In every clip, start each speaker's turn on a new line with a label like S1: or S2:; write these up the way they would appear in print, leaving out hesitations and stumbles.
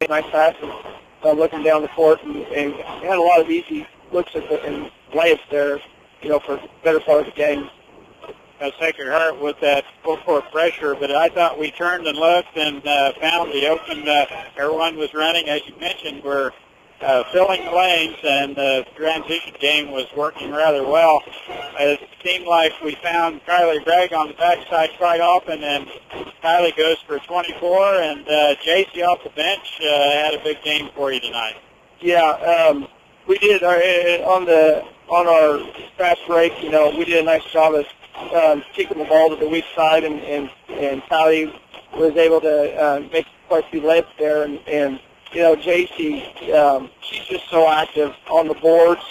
S1: a nice pass and looking down the court, and had a lot of easy looks at and layups there, for the better part of the game.
S2: Sacred Heart with that full-court pressure, but I thought we turned and looked and found the open. Everyone was running, as you mentioned, we're filling the lanes, and the transition game was working rather well. It seemed like we found Kylie Gregg on the backside quite often, and Kylie goes for 24, and JC off the bench had a big game for you tonight.
S1: Yeah, we did on our fast break. We did a nice job of kicking the ball to the weak side, and Kylie was able to make quite a few layups there, and JC, she's just so active on the boards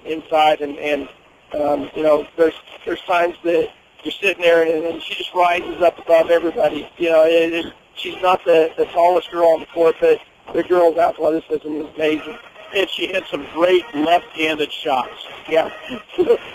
S1: inside, and there's times that you're sitting there and she just rises up above everybody. She's not the tallest girl on the court, but the girl's athleticism is amazing.
S2: And she had some great left-handed shots.
S1: Yeah.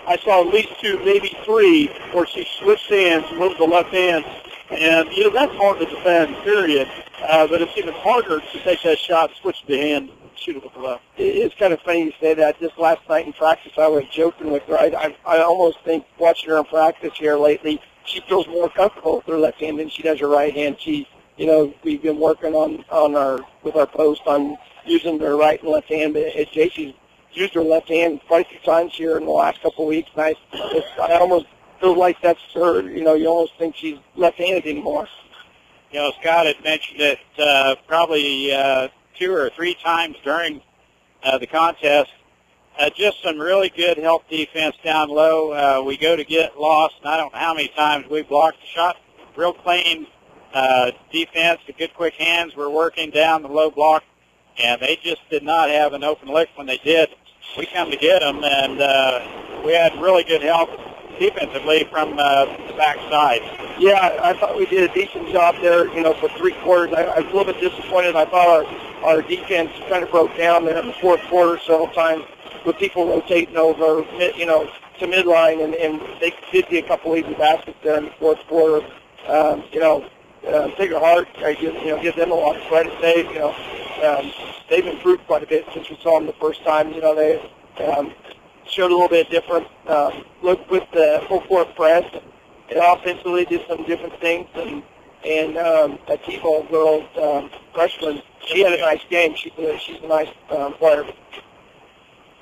S2: I saw at least 2, maybe 3, where she switched hands, moved the left hand. And, that's hard to defend, period. But it's even harder to take that shot, switch the hand, shoot it with the left.
S1: It's kind of funny you say that. Just last night in practice, I was joking with her. I almost think watching her in practice here lately, she feels more comfortable with her left hand than she does her right hand. We've been working with our post on using their right and left hand, but JC's used her left hand quite a few times here in the last couple of weeks. And I almost feel like that's her. You almost think she's left-handed anymore.
S2: Scott had mentioned it probably 2 or 3 times during the contest. Just some really good help defense down low. We go to get lost, and I don't know how many times we blocked the shot. Real clean defense, the good quick hands were working down the low block, and they just did not have an open lick. When they did, we come to get them, and we had really good help defensively from the backside.
S1: Yeah, I thought we did a decent job there, for 3 quarters. I was a little bit disappointed. I thought our defense kind of broke down there in the fourth quarter several times with people rotating over, to midline, and they did get a couple easy baskets there in the fourth quarter. Sacred Heart, I give them a lot of credit. They've improved quite a bit since we saw them the first time. They showed a little bit different look with the full court press, and offensively did some different things. And that T-ball girl, freshman, she had a nice game. She's a nice player.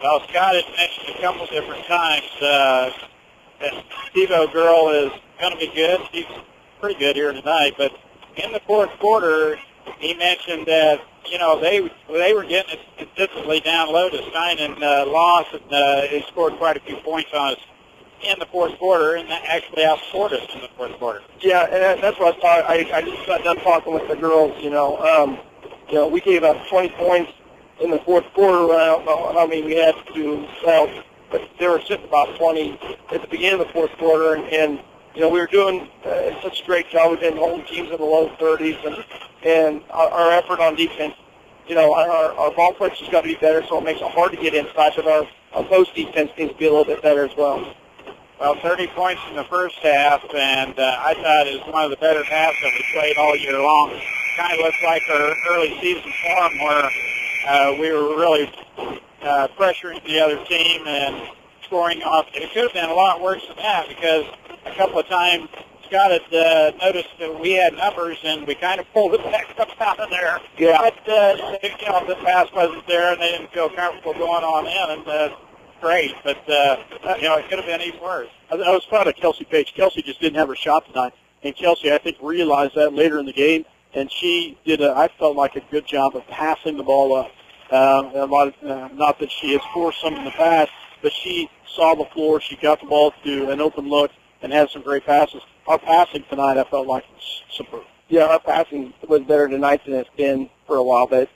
S2: Well, Scott had mentioned a couple different times that T-ball girl is going to be good. She's pretty good here tonight, but in the fourth quarter, he mentioned that they were getting it consistently down low to Stein, and lost, and they scored quite a few points on us in the fourth quarter, and that actually outscored us in the fourth quarter.
S1: Yeah, and that's what I thought. I just got done talking with the girls. We gave up 20 points in the fourth quarter. I don't know how many we had to sell, but they were sitting about 20 at the beginning of the fourth quarter, and we were doing such a great job. We've been holding teams in the low 30s, and our effort on defense, our ball flights has got to be better, so it makes it hard to get inside, but our post defense needs to be a little bit better as well.
S2: Well, 30 points in the first half, and I thought it was one of the better halves that we played all year long. Kind of looked like our early season form where we were really pressuring the other team and scoring off. It could have been a lot worse than that, because a couple of times Scott had noticed that we had numbers, and we kind of pulled it back up out of there.
S1: Yeah.
S2: But, the pass wasn't there, and they didn't feel comfortable going on in, and great. But, it could have been even worse.
S3: I was proud of Kelsey Page. Kelsey just didn't have her shot tonight. And Kelsey, I think, realized that later in the game, and she did, I felt like, a good job of passing the ball up. Not that she has forced some in the past, but she saw the floor. She got the ball to an open look and had some great passes. Our passing tonight, I felt like, was superb.
S1: Yeah, our passing was better tonight than it's been for a while. But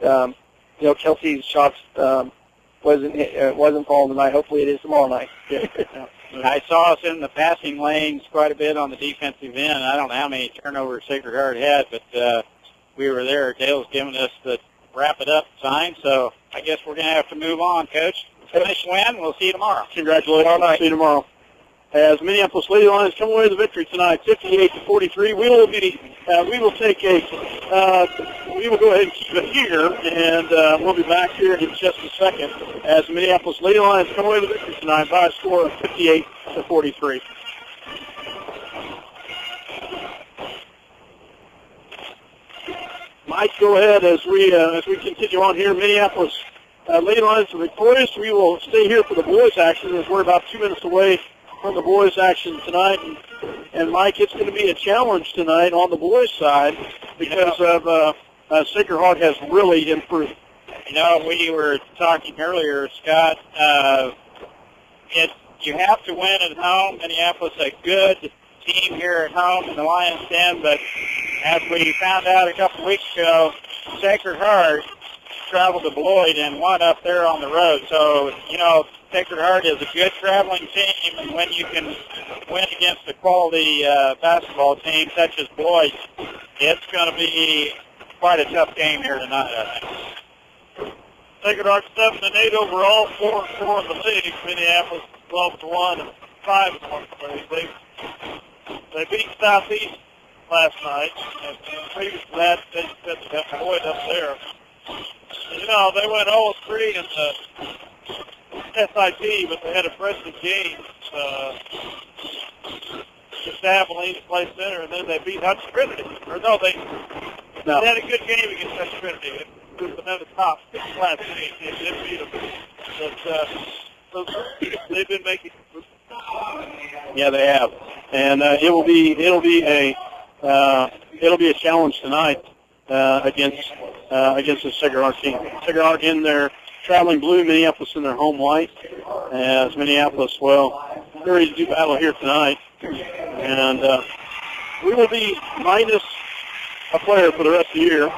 S1: Kelsey's shots wasn't falling tonight. Hopefully, it is tomorrow night.
S2: Yeah. I saw us in the passing lanes quite a bit on the defensive end. I don't know how many turnovers Sacred Heart had, but we were there. Dale's giving us the wrap it up sign. So I guess we're going to have to move on, Coach. Finish win. We'll see you tomorrow.
S3: Congratulations. See you tomorrow. as Minneapolis Lady Lions come away with the victory tonight, 58-43. We will go ahead and keep it here, and we'll be back here in just a second as the Minneapolis Lady Lions come away with the victory tonight by a score of 58-43. Mike, go ahead as we continue on here. Minneapolis Lady Lions are victorious. We will stay here for the boys' action as we're about 2 minutes away from the boys' action tonight. And Mike, it's going to be a challenge tonight on the boys' side because Sacred Heart has really improved.
S2: You know, we were talking earlier, Scott. You have to win at home. Minneapolis a good team here at home in the Lions Den, but as we found out a couple weeks ago, Sacred Heart traveled to Beloit and won up there on the road. So, you know, Sacred Heart is a good traveling team, and when you can win against a quality basketball team such as Beloit, it's going to be quite a tough game here tonight, I think.
S3: Sacred Heart 7-8 overall, 4-4 in the league. Minneapolis 12-1 and 5-1. They beat Southeast last night, and previous to that, they had Beloit up there. You know, they went 0-3 in the SIP, but they had a impressive game against Abilene to play center, and then they beat Hutch Trinity. They had a good game against Hutch Trinity. It was another top class game. They did beat them. But they've been making. Yeah, they have, and it'll be a challenge tonight against the Sacred Heart team. Sacred Heart in their traveling blue, Minneapolis in their home white. As Minneapolis, they're ready to do battle here tonight, and we will be minus a player for the rest of the year.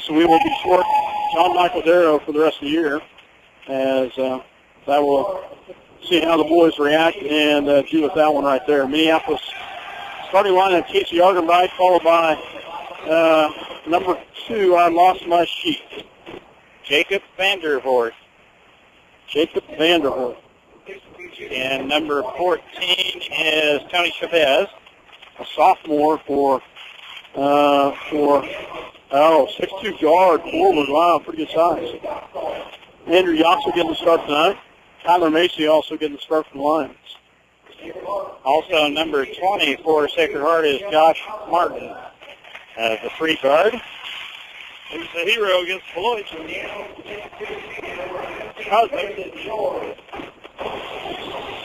S3: So we will be short John Michael Darrow for the rest of the year, as that will see how the boys react and do with that one right there. Minneapolis starting line of Casey Argenbright, followed by number 2, I lost my sheet,
S2: Jacob Vandervoort. And number 14 is Tony Chavez,
S3: a sophomore for 6'2" guard forward. Wow, pretty good size. Andrew Yoxel getting the start tonight. Tyler Macy also getting the start from the Lions.
S2: Also number 20 for Sacred Heart is Josh Martin, the free guard.
S3: He's a hero against Beloit.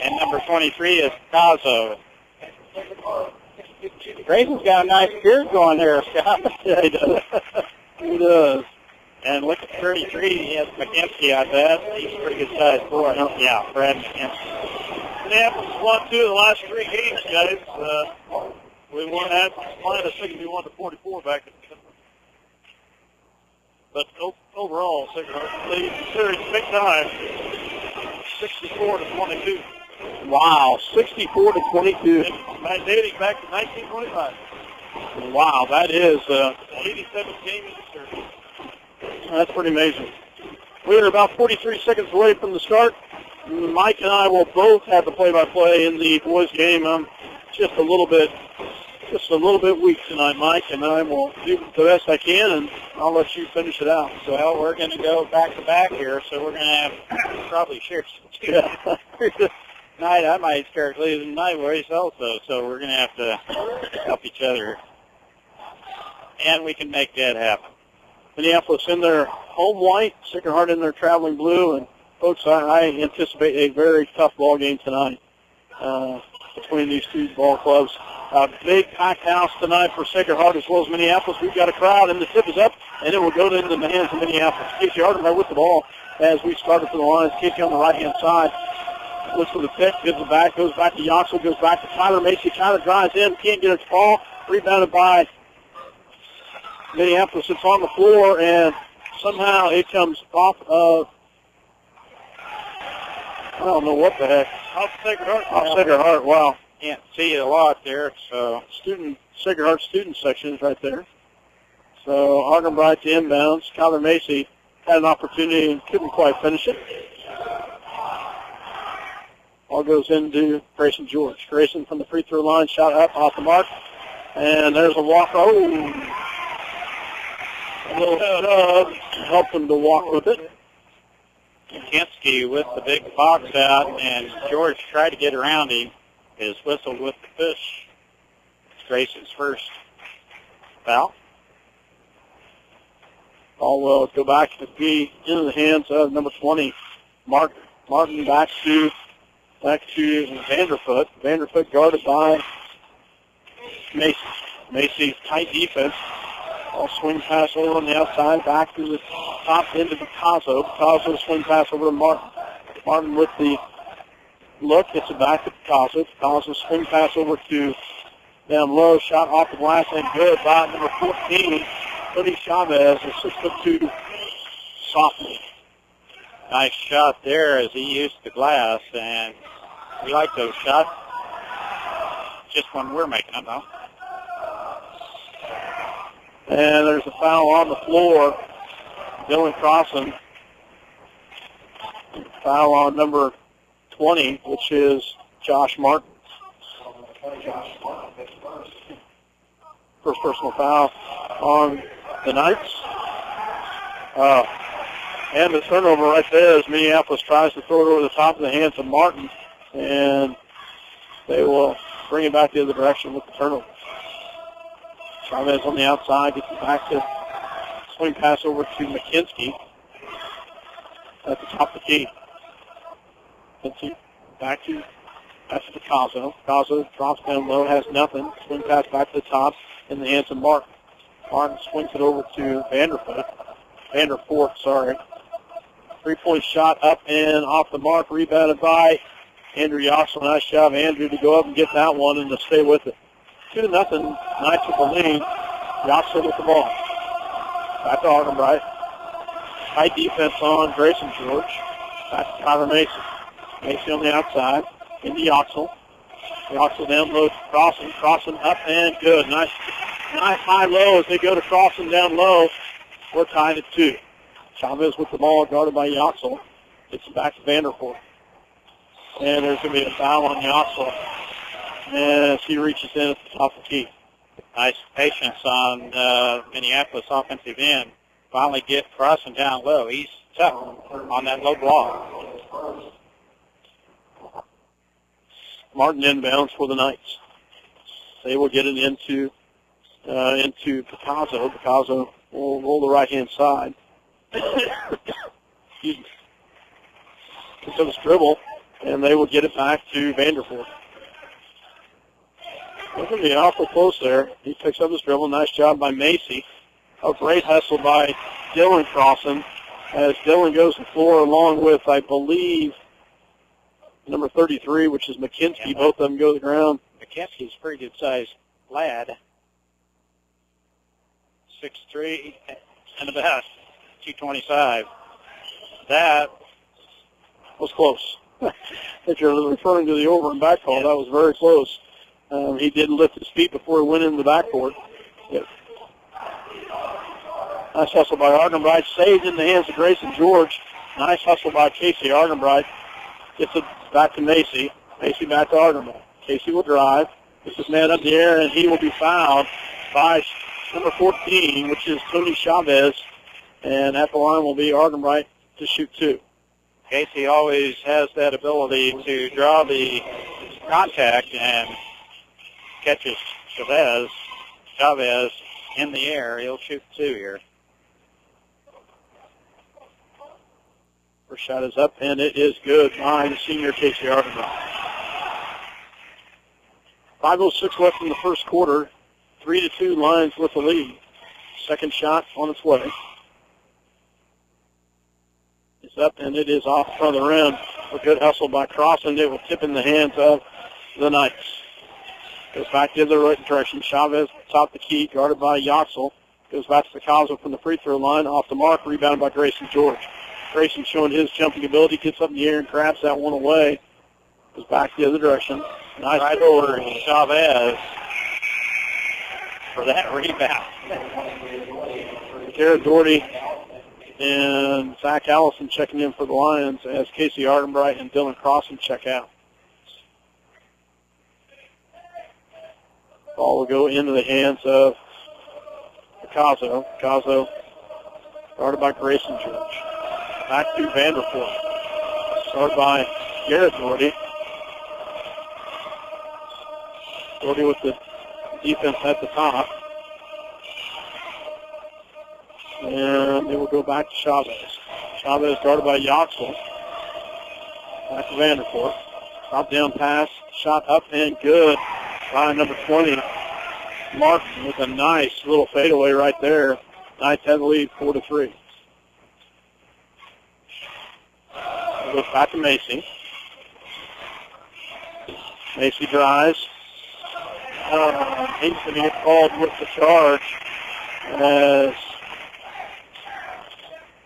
S2: And number 23 is Cazo. Grayson's got a nice beard going there, Scott.
S3: Yeah, he does. He does.
S2: And look at 33, he has McKenzie, I bet. He's a pretty good sized boy. Yeah, Brad McKenzie.
S3: Minneapolis won 2 of the last 3 games, guys. We won at minus 61-44 back in December. But overall, Sacred Heart leads the series big time, 64-22.
S2: Wow, 64-22.
S3: Dating back to 1925.
S2: Wow, that is
S3: 87th game in the series. That's pretty amazing. We're about 43 seconds away from the start. Mike and I will both have the play-by-play in the boys' game. I'm just a little bit weak tonight, Mike, and I will do the best I can, and I'll let you finish it out.
S2: So, well, we're going to go back-to-back here, so we're going to have probably share some tonight. I might start losing my voice also, so we're going to have to help each other, and we can make that happen.
S3: Minneapolis in their home white, Sacred Heart in their traveling blue, and folks, I anticipate a very tough ball game tonight between these two ball clubs. A big packed house tonight for Sacred Heart as well as Minneapolis. We've got a crowd, and the tip is up, and it will go into the hands of Minneapolis. Casey Argenbright with the ball as we started for the Lions. Casey on the right-hand side. Looks for the pick, gives it back, goes back to Yoxel, goes back to Tyler Macy. Tyler drives in, can't get it to fall. Rebounded by Minneapolis. It's on the floor, and somehow it comes off of, I don't know what the heck.
S2: Off Sacred Heart.
S3: Off Sacred Heart, wow.
S2: Can't see it a lot there, so
S3: Sacred Heart student section is right there. So Argenbright to inbounds. Tyler Macy had an opportunity and couldn't quite finish it. All goes into Grayson George. Grayson from the free throw line, shot up off the mark. And there's a walk. Oh! A little shove helped him to walk with it.
S2: Kinski with the big box out, and George tried to get around him. Is whistled with the push. Grayson's first foul.
S3: Ball will go back to be into the hands of number 20, Martin back to Vanderfoot. Vanderfoot guarded by Macy. Macy's tight defense. Ball swing pass over on the outside, back to the top end of Picasso. Picasso swing pass over to Martin. Martin with the look, gets it back to Picasso. Picasso swing pass over to down low, shot off the glass and good by number 14, Tony Chavez, a 6'2" sophomore.
S2: Nice shot there as he used the glass, and we like those shots. Just when we're making them, though.
S3: And there's a foul on the floor. Dylan Crossan. Foul on number 20, which is Josh Martin. First personal foul on the Knights. And the turnover right there as Minneapolis tries to throw it over the top of the hands of Martin. And they will bring it back the other direction with the turnover. Chavez on the outside, gets it back to swing pass over to McKinsky at the top of the key. McKinsky back to Picasso. Picasso drops down low, has nothing. Swing pass back to the top in the hands of Martin. Martin swings it over to Vanderfort, sorry. Three-point shot up and off the mark, rebounded by Andrew Yoxel. Nice job, Andrew, to go up and get that one and to stay with it. 2-0, Knights with the lead. Yoxel with the ball. Back to Argenbright. Tight defense on Grayson George. Back to Tyler Mason. Mason on the outside. Into Yoxel. Yoxel down low to Crossan. Crossan up and good. Nice high-low as they go to Crossan down low. We're tied at 2. Chavez with the ball, guarded by Yoxel. Gets it back to Vanderfort. And there's going to be a foul on Yoxel as he reaches in at the top of the key.
S2: Nice patience on Minneapolis offensive end. Finally get Crossan down low. He's tough on that low block.
S3: Martin inbounds for the Knights. They will get it into Picasso. Picasso will roll the right-hand side. Excuse me. Gets his dribble, and they will get it back to Vanderfort. They're going to be awful close there. He picks up his dribble. Nice job by Macy. A great hustle by Dylan Crossan as Dylan goes to the floor along with, I believe, number 33, which is McKinsky. Yeah, both of them go to the ground.
S2: McKinsky's a pretty good-sized lad. 6'3", and about 225. That
S3: was close. If you're referring to the over and back call, that was very close. He didn't lift his feet before he went into the backcourt. Yep. Nice hustle by Argenbright. Saved in the hands of Grayson George. Nice hustle by Casey Argenbright. Gets it back to Macy. Macy back to Argenbright. Casey will drive. Gets his man up in the air, and he will be fouled by number 14, which is Tony Chavez. And at the line will be Argenbright to shoot 2.
S2: Casey always has that ability to draw the contact and catches Chavez in the air. He'll shoot 2 here.
S3: First shot is up, and it is good by the senior Casey Argenbright. 5:06 left in the first quarter. 3-2 Lions with the lead. Second shot on its way. It's up, and it is off front of the rim. A good hustle by Crossan. It will tip in the hands of the Knights. Goes back the other right direction. Chavez top the key, guarded by Yoxel. Goes back to Picasso from the free throw line. Off the mark, rebounded by Grayson George. Grayson showing his jumping ability. Gets up in the air and grabs that one away. Goes back the other direction. Nice
S2: right over Chavez for that rebound.
S3: Jared Doherty and Zach Allison checking in for the Lions as Casey Argenbright and Dylan Crossan check out. Ball will go into the hands of Picasso. Picasso started by Grayson George. Back to Vanderpool. Started by Garrett Doherty. Doherty with the defense at the top. And it will go back to Chavez. Chavez guarded by Yoxel. Back to Vanderpool. Top down pass. Shot up and good by number 20. Martin with a nice little fadeaway right there. Knights have the lead 4-3. It goes back to Macy. Macy drives. He's going to get called with the charge as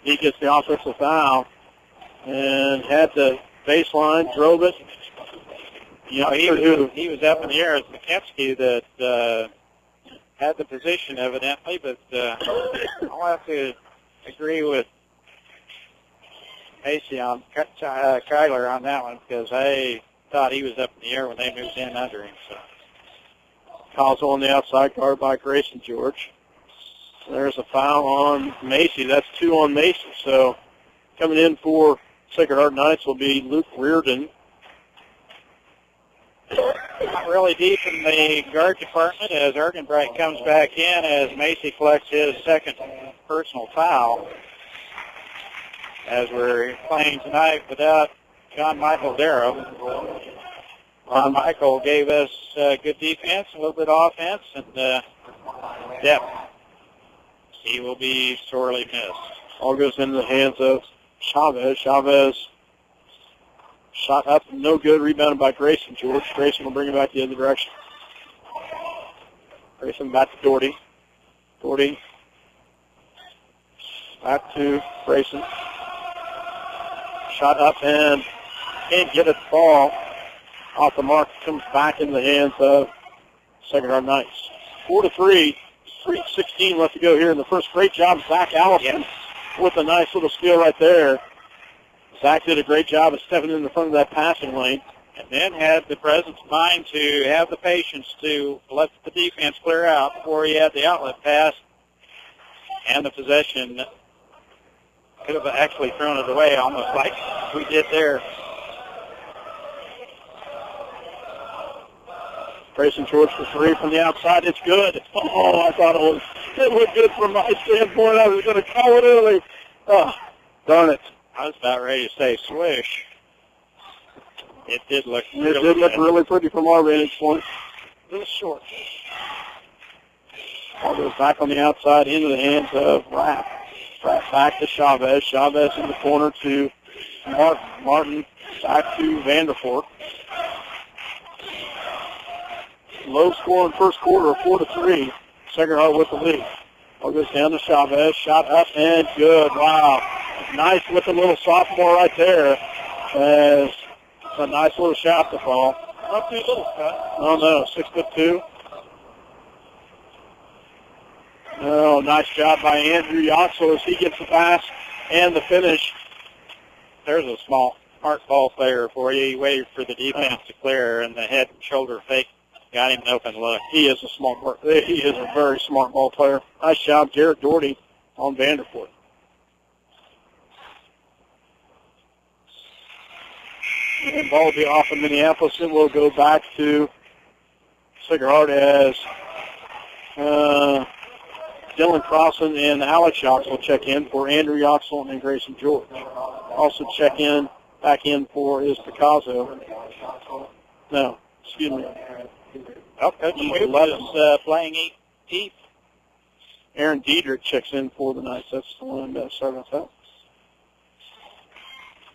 S3: he gets the offensive foul and had the baseline, drove it.
S2: He was up in the air. It's McKepsky that had the position evidently, but I'll have to agree with Macy on Kyler on that one because I thought he was up in the air when they moved in under him. So.
S3: Cosell on the outside, guarded by Grayson George. There's a foul on Macy. That's 2 on Macy. So coming in for Sacred Heart Knights will be Luke Reardon.
S2: Not really deep in the guard department as Argenbright comes back in as Macy collects his second personal foul. As we're playing tonight without John Michael Darrow. John Michael gave us good defense, a little bit of offense, and depth. He will be sorely missed.
S3: All goes into the hands of Chavez. Chavez shot up, no good. Rebounded by Grayson George. Grayson will bring it back the other direction. Grayson back to Doherty. Doherty back to Grayson. Shot up and can't get it. Ball off the mark. Comes back in the hands of Sacred Heart Knights. 4-3. 3:16 left to go here in the first. Great job, Zach Allison, with a nice little steal right there. Zach did a great job of stepping in the front of that passing lane.
S2: And then had the presence of mind to have the patience to let the defense clear out before he had the outlet pass. And the possession could have actually thrown it away almost like we did there.
S3: Grayson George for 3 from the outside. It's good. Oh, I thought it was good from my standpoint. I was going to call it early. Oh, darn it.
S2: I was about ready to say swish. It did look
S3: really pretty from our vantage point.
S2: A little short.
S3: Ball goes back on the outside into the hands of Rapp. Rapp back to Chavez. Chavez in the corner to Martin. Martin back to Vanderfort. Low score in first quarter, 4-3. Sacred Heart with the lead. Ball goes down to Chavez. Shot up and good. Wow. Nice with the little sophomore right there. As a nice little shot to fall.
S2: Not too little, Scott.
S3: Oh, no. 6'2". Oh, nice job by Andrew Yoxel as he gets the pass and the finish.
S2: There's a smart ball player for you. He waited for the defense to clear, and the head and shoulder fake got him an open look.
S3: He is a very smart ball player. Nice job, Garrett Doherty on Vanderpool. And ball will be off in Minneapolis, and we'll go back to Sacred Heart as Dylan Crossan and Alex Yoxel check in for Andrew Yoxel and Grayson George. Also back in for is Picasso. No, excuse me.
S2: Oh, Coach Sweet is playing deep.
S3: Aaron Diedrich checks in for the Knights. That's the one that started us out.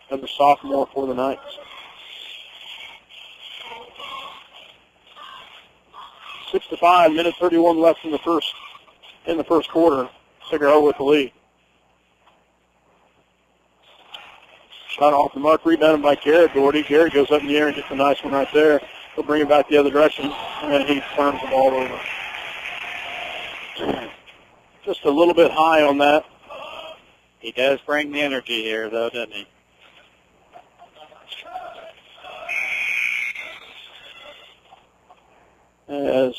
S3: Another sophomore for the Knights. 6-5, minute 31 left in the first quarter. Sacred Heart with the lead. Shot off the mark, rebounded by Garrett Doherty. Garrett goes up in the air and gets a nice one right there. He'll bring it back the other direction, and he turns the ball over. Just a little bit high on that.
S2: He does bring the energy here, though, doesn't he?
S3: As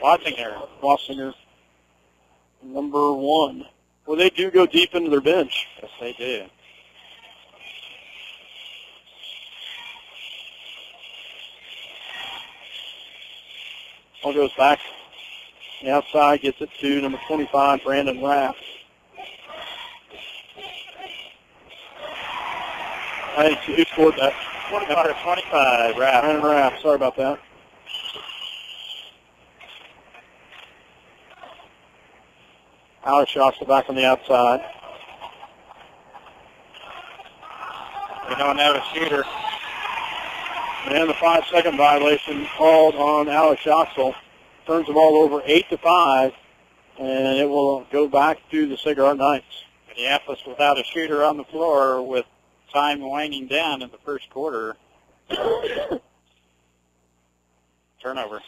S3: Wassinger, number 1. Well, they do go deep into their bench.
S2: Yes, they do.
S3: Ball goes back. The outside gets it to number 25, Brandon Raff. Who scored that?
S2: Number 25, Raff.
S3: Brandon Raff. Sorry about that. Alex Yoxel back on the outside.
S2: We don't have a shooter.
S3: And the 5-second violation called on Alex Yoxel. Turns the ball over 8-5, and it will go back to the Cigar Knights.
S2: Minneapolis without a shooter on the floor with time winding down in the first quarter. Turnover.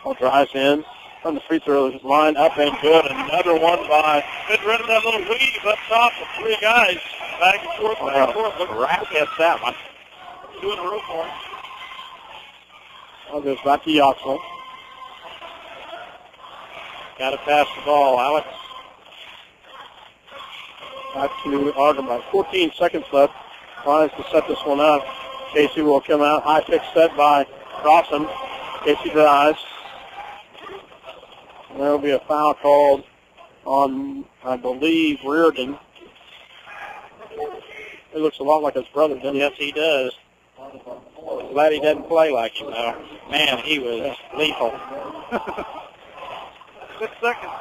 S3: Ball drives in from the free throw line, up and good. Another one by.
S1: Good run of that little weave up top with 3 guys. Back and forth, back and forth.
S2: Look, Raff gets that one.
S1: 2 in a row for him.
S3: Ball goes back to Yoxel.
S2: Got to pass the ball, Alex.
S3: Back to Argenbright. 14 seconds left. Tries to set this one up. Casey will come out. High pick set by Crossan. Casey drives. And there will be a foul called on, I believe, Reardon. It looks a lot like his brother, doesn't it?
S2: Yes, he does. Glad he doesn't play like him, though. Man, he was lethal.
S1: 6 seconds.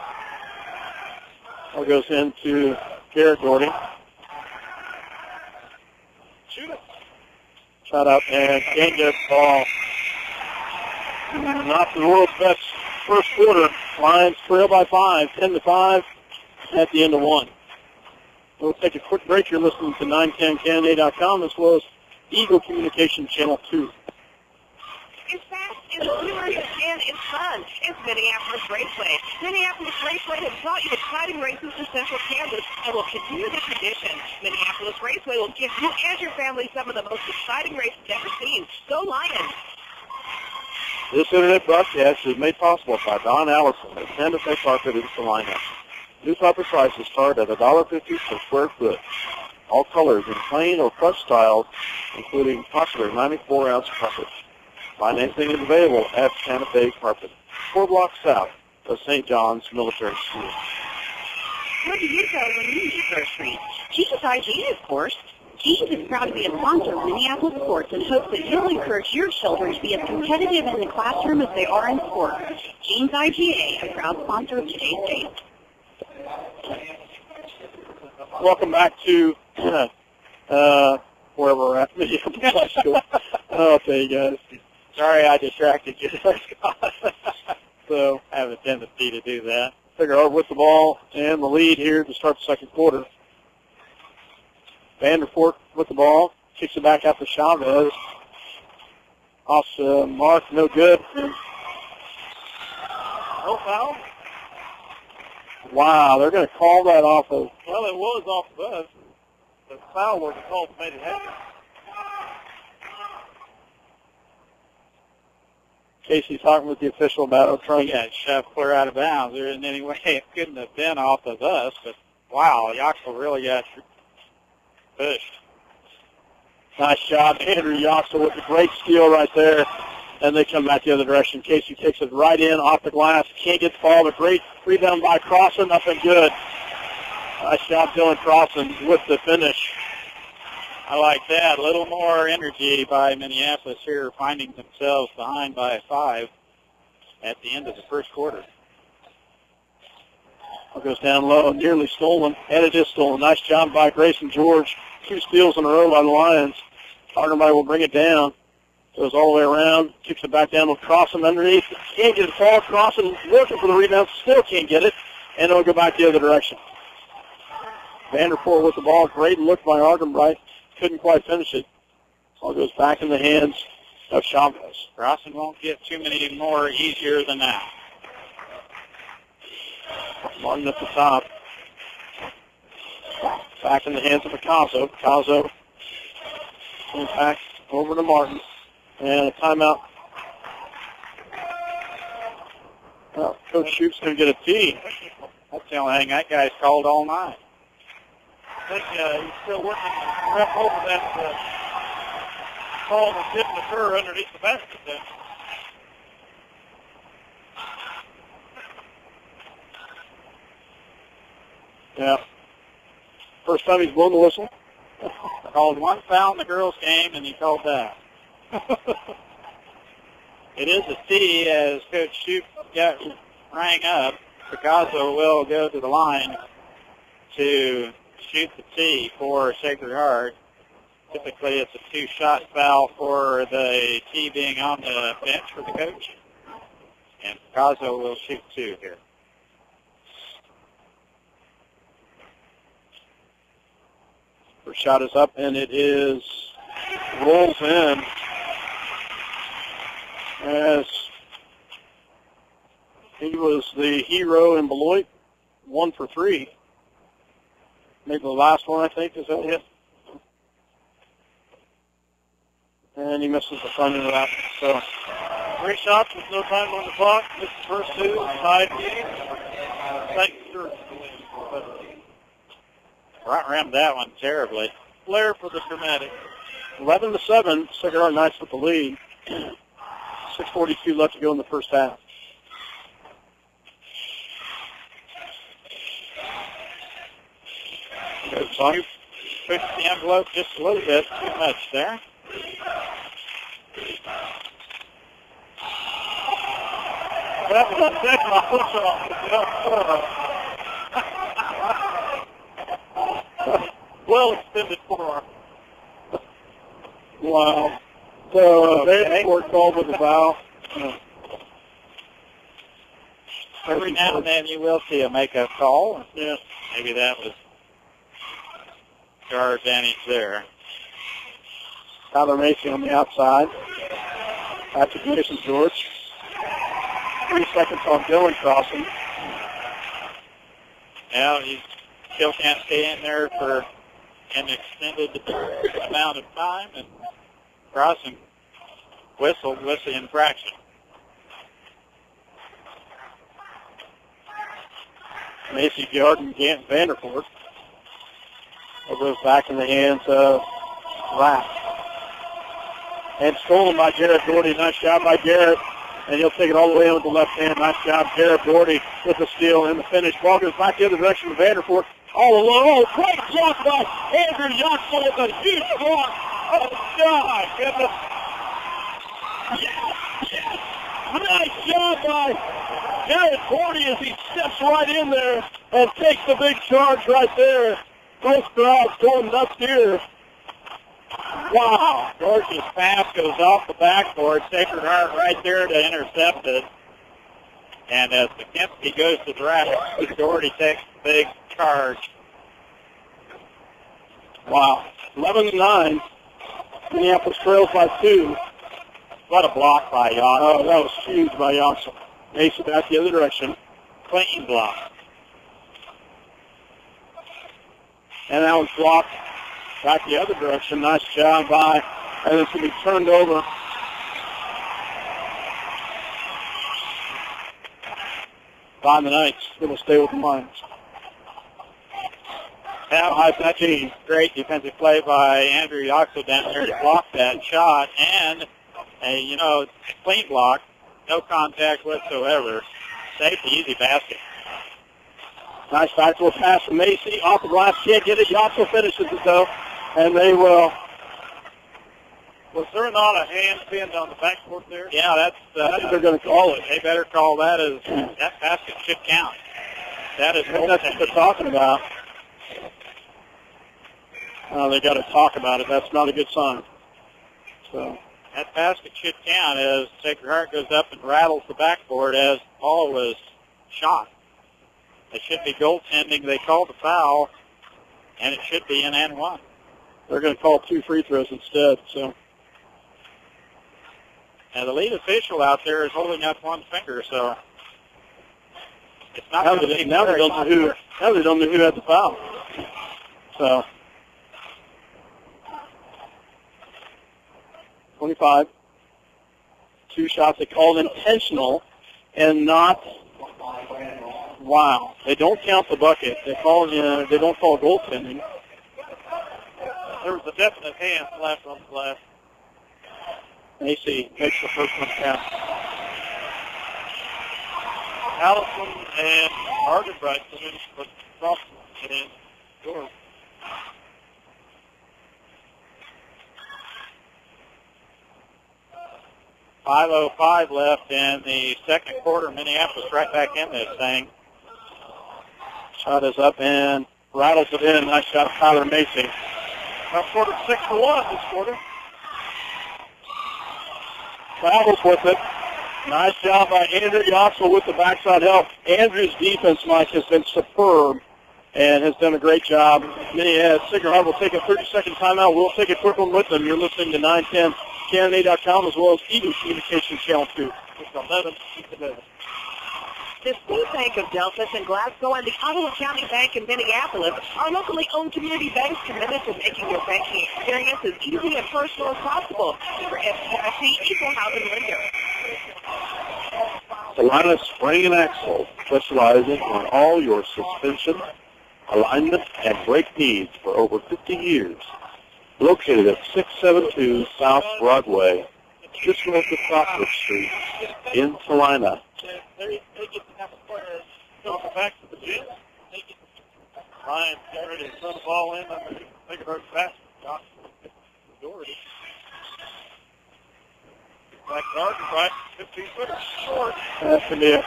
S3: Ball goes into Garrett Doherty.
S1: Shoot it.
S3: Shot up and can't get the ball. Not the world's best first quarter. Lions trail by 5, 10-5 at the end of 1. We'll take a quick break. You're listening to 910KNA.com as well as Eagle Communication Channel 2.
S4: It's fast, it's humorous, and it's fun. It's Minneapolis Raceway. Minneapolis Raceway has brought you exciting races to Central Kansas and will continue the tradition. Minneapolis Raceway will give you and your family some of the most exciting races ever seen. Go Lions!
S3: This internet broadcast is made possible by Don Allison at Santa Fe Carpet in Salina. New carpet prices start at $1.50 per square foot. All colors in plain or crushed styles, including popular 94-ounce carpet. Financing is available at Santa Fe Carpet, 4 blocks south of St. John's Military School.
S4: What do you go when you use groceries? Jeans ID, of course. Jeans is proud to be a sponsor of Minneapolis sports and hopes that you'll encourage your children to be as competitive in the classroom as they are in sports. Jeans IGA, a proud sponsor of today's game.
S3: Welcome back to wherever we're at, Minneapolis High School. Oh, thank you guys.
S2: Sorry I distracted you.
S3: So
S2: I have a tendency to do that.
S3: Figueroa with the ball and the lead here to start the second quarter. Vanderfort with the ball, kicks it back out to Chavez. Off the mark, no good.
S1: No foul?
S3: Wow, they're going to call that off of.
S1: Well, it was off of us. The foul was called made it happen.
S3: Casey talking with the official about trying
S2: He got shoved clear out of bounds. There isn't any way it couldn't have been off of us, but wow, Yoxel really got pushed.
S3: Nice job, Andrew Yoxel with a great steal right there. And they come back the other direction. Casey takes it right in off the glass. Can't get the ball, but great rebound by Crossan, up and good. Nice job, Dylan Crossan with the finish.
S2: I like that. A little more energy by Minneapolis here, finding themselves behind by 5 at the end of the first quarter.
S3: Ball goes down low, nearly stolen, and it is stolen. Nice job by Grayson George. 2 steals in a row by the Lions. Argenbright will bring it down. Goes all the way around, kicks it back down with Crossan underneath. Can't get it fall. Crossan looking for the rebound, still can't get it, and it'll go back the other direction. Vanderpool with the ball. Great look by Argenbright. Couldn't quite finish it. Ball goes back in the hands of Chavez.
S2: Crossan won't get too many more easier than that.
S3: Martin at the top. Back in the hands of Picasso. Picasso going back over to Martin. And a timeout. Well, Coach Shoup's going to get a tee.
S2: That's the only thing that guy's called all night.
S3: I think he's still working the rep over that call that's hitting the fur underneath the basket then. Yeah. First time he's blown the whistle.
S2: Called one foul in the girls' game, and he called that. It is a tee as Coach Shoup rang up. Picasso will go to the line to shoot the tee for Sacred Heart. Typically, it's a two-shot foul for the tee being on the bench for the coach. And Picasso will shoot two here.
S3: First shot is up, and it is rolls in as he was the hero in Beloit, 1 for 3. Maybe the last one, I think, is that it? And he misses the front end of that. So 3 shots with no time on the clock. Missed the first 2, tied game. Thanks for
S2: Right rammed that one terribly.
S3: Flair for the dramatic. 11-7, Sacred Heart Knights with the lead. 6:42 left to go in the first half.
S2: So you pushed the envelope just a little bit too much there.
S3: That was a well extended forearm. Wow. So they were called with a foul.
S2: Every now and then you will see a make-up call.
S3: Yeah.
S2: Maybe that was jar advantage there.
S3: Tyler Macy on the outside. Back to Jason George. 3 seconds on Dylan crossing.
S2: Now you still can't stay in there for an extended amount of time, and crossing whistled with the infraction.
S3: Macy Jordan Gant Vanderford. It goes back in the hands of Rapp. And stolen by Garrett Doherty. Nice job by Garrett. And he'll take it all the way in with the left hand. Nice job, Garrett Doherty with the steal and the finish. Ball goes back the other direction to Vanderford. All alone. Oh, great shot by Andrew Yoxel with a huge block. Oh, my goodness. Nice job by Garrett Doherty as he steps right in there and takes the big charge right there. Both crowds going nuts here.
S2: Wow. George's pass goes off the backboard. Sacred Heart right there to intercept it. And as McKenzie goes to the rack, Doherty takes the big charge.
S3: Wow. 11-9. Minneapolis trails by 2.
S2: What a block by Yoxel.
S3: Oh, that was huge by Yoxel. Macy back the other direction.
S2: Clean block.
S3: And that was blocked back the other direction. Nice job by, and it's going to be turned over. By the Knights. It'll stay with the Lions.
S2: Great defensive play by Andrew Yoxel down there to block that shot, and clean block, no contact whatsoever. Safety, easy basket.
S3: Nice backdoor pass from Macy. Off the glass, can't get it. Yoxel finishes it, though. And they will. Was there not a hand pinned on the backboard there?
S2: Yeah,
S3: I think they're going to call it.
S2: They better call that as that basket should count. That is
S3: that's what they're talking about. They got to talk about it. That's not a good sign. So
S2: that basket should count as Sacred Heart goes up and rattles the backboard as the ball was shot. It should be goaltending. They called the foul, and it should be an N1.
S3: They're going to call 2 free throws instead. So
S2: now the lead official out there is holding up one finger, so it's not
S3: now
S2: going to
S3: they
S2: be
S3: don't know who had the foul. So 25. 2 shots they called intentional and not. Wow, they don't count the bucket. They don't call goaltending.
S2: There was a definite hand left on the glass.
S3: Macy makes the first one count.
S2: Allison and Argenbright come in for Thompson and Dorf. .505 left in the second quarter. Minneapolis right back in this thing.
S3: Shot is up and rattles it in. Nice shot, Tyler Macy.
S2: Outscored 6-1 this quarter.
S3: Travels with it. Nice job by Andrew Yoxel with the backside help. Andrew's defense, Mike, has been superb and has done a great job. Signal Hub will take a 30-second timeout. We'll take a quick one with them. You're listening to 910KNA.com as well as Eagle Communications Channel 2. It's 11.
S4: The State Bank of Delphos and Glasgow and the Ottawa County Bank in Minneapolis are locally owned community banks committed to making your banking experience as easy and personal as possible. For FDIC Equal Housing Lender.
S5: Salina Spring and Axle, specializing on all your suspension, alignment, and brake needs for over 50 years. Located at 672 South Broadway, just north of Crawford Street in Salina.
S2: They get to have a player go back to the gym. They get Ryan get ready to throw the ball in. I'm make it hurt fast. Doherty. Back to Argenbright, 15-footer short.
S3: That's going to be it.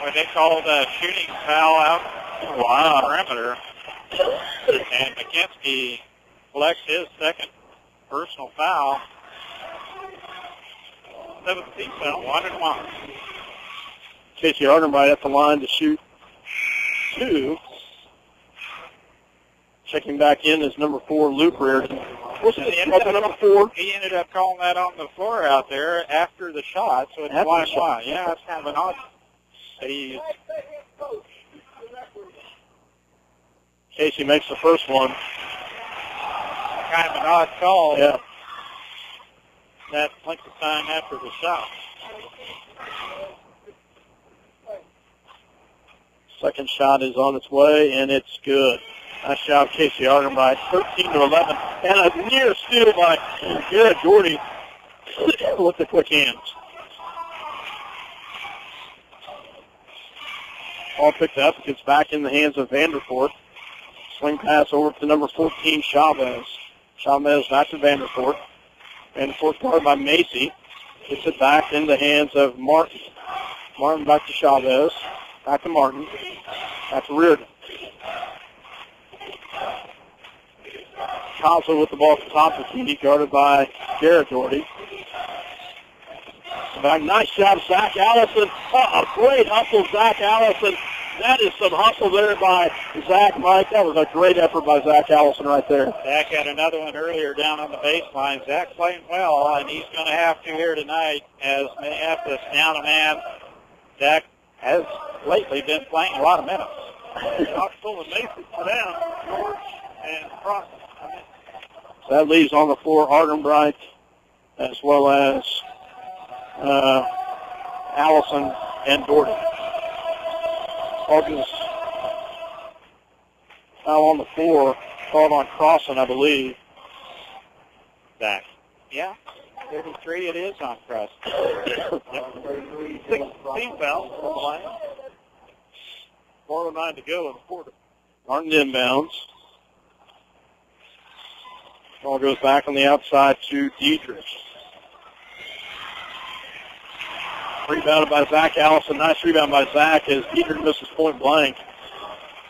S2: Well, they called a shooting foul out on the perimeter. And McKenzie collects his second personal foul. 17th foul, 1-1.
S3: Casey Argenbright at the line to shoot 2. Checking back in is number 4, Luke Reardon. What's the number 4?
S2: He ended up calling that on the floor out there after the shot, so it's 1-1. Yeah, it's kind of an odd.
S3: Casey makes the first one.
S2: Kind of an odd call.
S3: Yeah.
S2: That length of time after the shot.
S3: Second shot is on its way, and it's good. Nice job, Casey Argenbright. 13-11. And a near steal by good Doherty with the quick hands. Ball picked up. Gets back in the hands of Vanderfort. Swing pass over to number 14, Chavez. Chavez back to Vanderfort. Vanderfort guarded by Macy. Gets it back in the hands of Martin. Martin back to Chavez. Back to Martin. Back to Reardon. Cosler with the ball at the top of the key, guarded by Garrett Doherty. Back, nice job, Zach Allison. A great hustle, Zach Allison. That is some hustle there by Zach, Mike. That was a great effort by Zach Allison right there.
S2: Zach had another one earlier down on the baseline. Zach playing well, and he's going to have to here tonight as Minneapolis down a man. Zach has lately been playing a lot of minutes. Knoxville and Mason down, George and Cross.
S3: That leaves on the floor Argenbright as well as Allison and Doherty. Hawkins foul on the floor, called on Crossan, I believe.
S2: Zach. Yeah, 33 it is on Crossan. 16 fouls on the line. 4:09 to go in the quarter.
S3: Martin inbounds. Ball goes back on the outside to Diedrich. Rebounded by Zach Allison. Nice rebound by Zach as Diedrich misses point blank.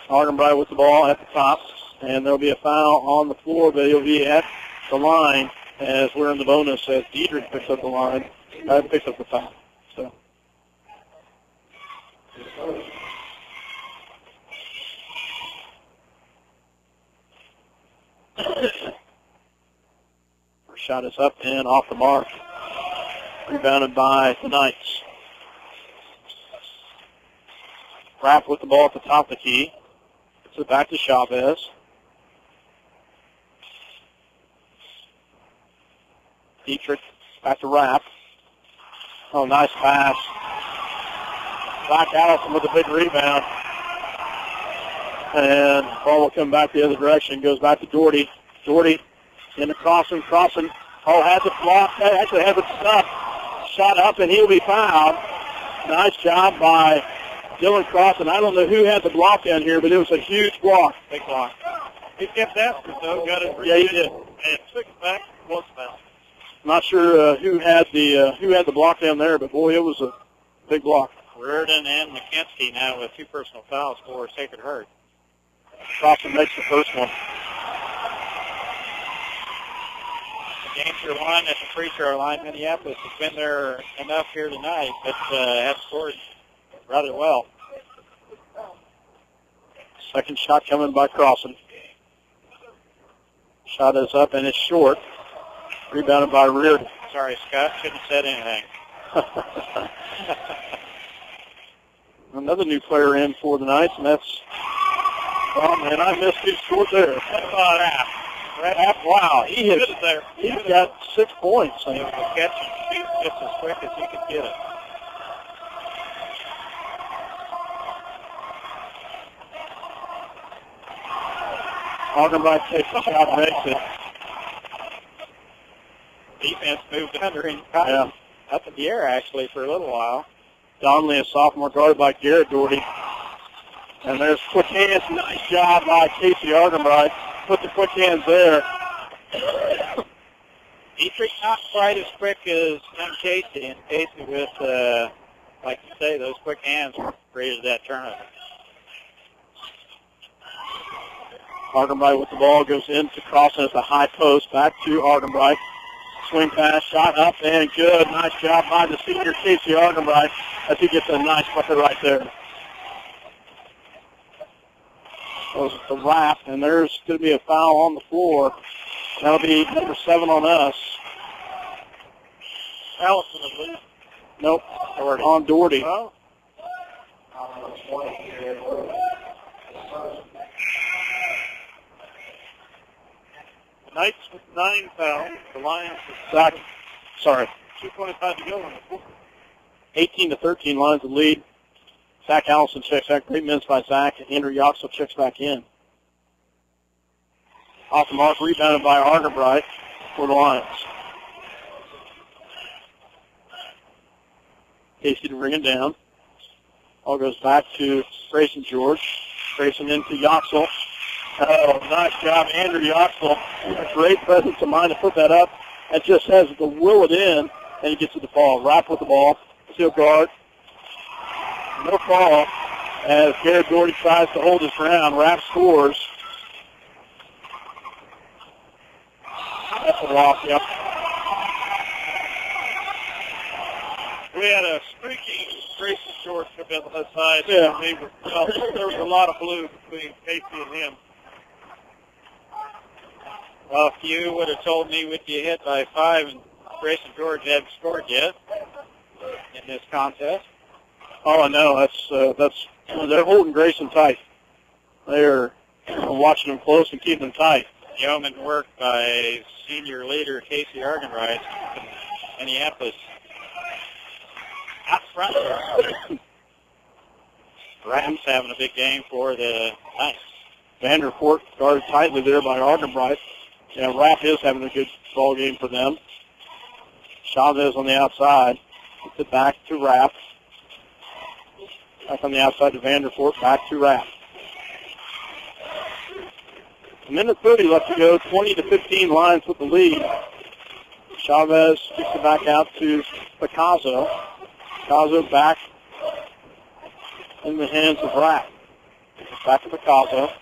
S3: Argenbright with the ball at the top. And there'll be a foul on the floor, but he'll be at the line as we're in the bonus as Diedrich picks up the line. Picks up the foul. So. First shot is up and off the mark. Rebounded by the Knights. Rapp with the ball at the top of the key. Gets it back to Chavez. Dietrich Back to Rapp. Oh, nice pass. Zach Allison with a big rebound. And ball will come back the other direction. Goes back to Doherty. Doherty in the crossing. Oh, has it blocked. Actually has it stuck. Shot up, and he'll be fouled. Nice job by Dylan Crossan. I don't know who had the block down here, but it was a huge block.
S2: Big block. He kept after it, though. Got it.
S3: Yeah, he did.
S2: And took it back. Was fouled.
S3: Not sure who had the block down there, but boy, it was a big block.
S2: Reardon and McKenzie now with 2 personal fouls for Sacred Heart.
S3: Crossan makes the first one.
S2: The games are won at the free throw line. Minneapolis has been there enough here tonight, but have scored rather well.
S3: Second shot coming by Crossan. Shot is up and it's short. Rebounded by Reardon.
S2: Sorry, Scott. Shouldn't have said anything.
S3: Another new player in for the Knights, and that's... Oh, man, I missed his score there. Wow, he's got 6 points.
S2: It was a catch just as quick as he could get it.
S3: Augenbach takes the shot, makes it.
S2: Defense moved under him up in the air, actually, for a little while.
S3: Donnelly, a sophomore, guarded by Garrett Doherty. And there's quick hands. Nice job by Casey Augenbach. Put the quick hands there.
S2: Dietrich not quite as quick as young Casey, and Casey with, like you say, those quick hands created that turnover.
S3: Augenbach with the ball goes into Crossan at the high post. Back to Augenbach. Swing pass, shot up and good. Nice job by the senior Casey Augenbach as he gets a nice bucket right there. Goes the Rapp, and there's going to be a foul on the floor. That'll be number 7 on us.
S2: Allison, I believe.
S3: Nope, on Doherty.
S2: Oh. The Knights with 9 fouls. The Lions with 2:25 to go on the floor.
S3: 18-13 Lions the lead. Zach Allison checks back. Great minutes by Zach. And Andrew Yoxel checks back in. Off the mark, rebounded by Augenbach for the Lions. Casey to bring it down. All goes back to Grayson George. Grayson into Yoxel. Oh, nice job, Andrew Yoxel. A great presence of mind to put that up. And just has to will it in, and he gets to the ball. Rapp with the ball. Still guard. No fall as Garrett Doherty tries to hold his ground. Rapp scores. That's a walk, yep.
S2: We had a streaky Grayson George come in on that side.
S3: Yeah.
S2: There was a lot of blue between Casey and him. Well, if you would have told me we'd be hit by 5 and Grayson George hadn't scored yet in this contest.
S3: Oh, I know. That's they're holding Grayson tight. They're watching him close and keeping him tight.
S2: Yeoman work by senior leader Casey Argenright, Minneapolis. Out front. Raps having a big game for the Knights.
S3: Vanderpoort guarded tightly there by Argenbright. Yeah, Rapp is having a good ball game for them. Chavez on the outside. Puts it back to Rapp. Back on the outside to Vanderpoort. Back to Rapp. A minute 30 left to go. 20-15 Lions with the lead. Chavez kicks it back out to Picasso. Picasso back in the hands of Rapp. Back to Picasso.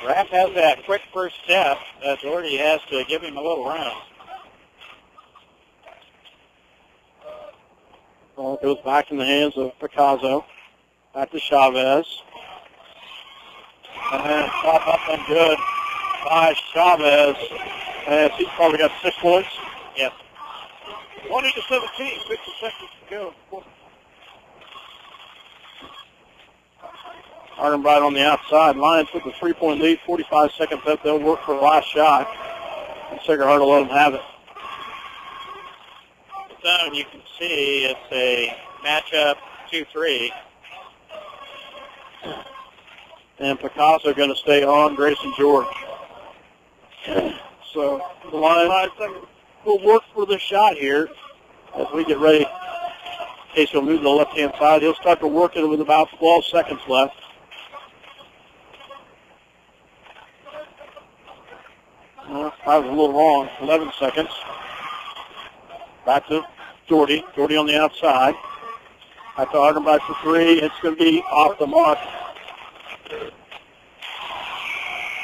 S2: Rapp has that quick first step. Doherty has to give him a little run.
S3: Well, it goes back in the hands of Picasso. Back to Chavez. And pop up and good by Chavez. And he's probably got 6 points.
S2: Yes. 20-17, 50 seconds to go.
S3: Argenbright on the outside. Lions with the 3-point lead, 45 seconds left. They'll work for the last shot. And Sacred Heart will let them have it.
S2: zone, you can see it's a matchup 2-3.
S3: And Picasso going to stay on Grayson George. So the line will work for the shot here as we get ready. Case will move to the left-hand side. He'll start to work it with about 12 seconds left. I was a little wrong. 11 seconds. Back to Doherty. Doherty on the outside. Back to Ardenbach for three. It's going to be off the mark.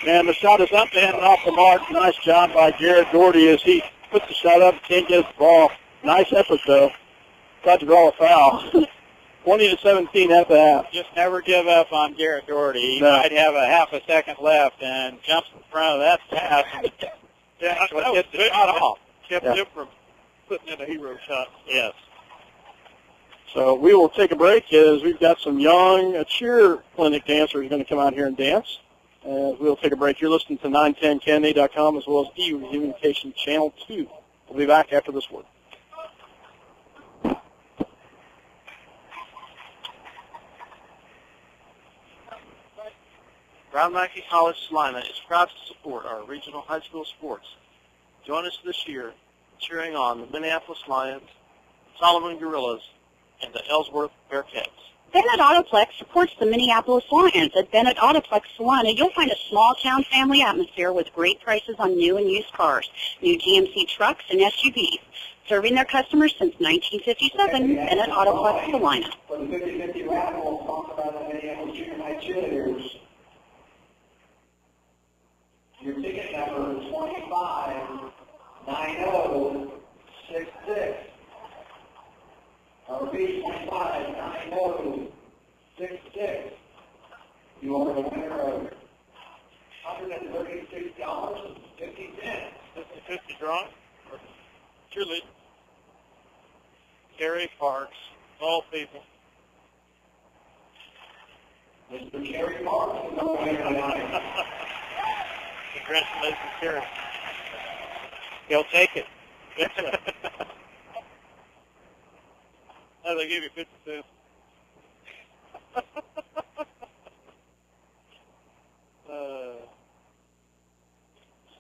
S3: And the shot is up and off the mark. Nice job by Garrett Doherty as he puts the shot up. Can't get the ball. Nice effort, though. Tried to draw a foul. 20-17 at the half.
S2: Just never give up on Garrett Doherty. He might have a half a second left and jumps in front of that pass.
S3: Yeah,
S2: that was the shot off.
S3: Kept him from putting in a hero shot.
S2: Yes.
S3: So we will take a break as we've got some young cheer clinic dancers going to come out here and dance. And we'll take a break. You're listening to 910kennedy.com as well as eCommunication Channel 2. We'll be back after this word.
S5: Brown Mackey College Salina is proud to support our regional high school sports. Join us this year cheering on the Minneapolis Lions, Solomon Gorillas, and the Ellsworth Bearcats.
S6: Bennett Autoplex supports the Minneapolis Lions. At Bennett Autoplex Salina, you'll find a small-town family atmosphere with great prices on new and used cars, new GMC trucks, and SUVs. Serving their customers since 1957, Bennett Autoplex Salina.
S1: For the 50-50 raffle, sponsored by the Minneapolis Junior High Cheerleaders. Your ticket number is 259066. I'll repeat, 259066. You are the winner of $136.50.
S3: 50 drawing. Cheerlead. Gary Parks. All people.
S1: Mr. Kerry Parks is the winner tonight.
S3: Congratulations, Gary.
S2: He'll take it.
S3: Oh, they gave you 50 cents.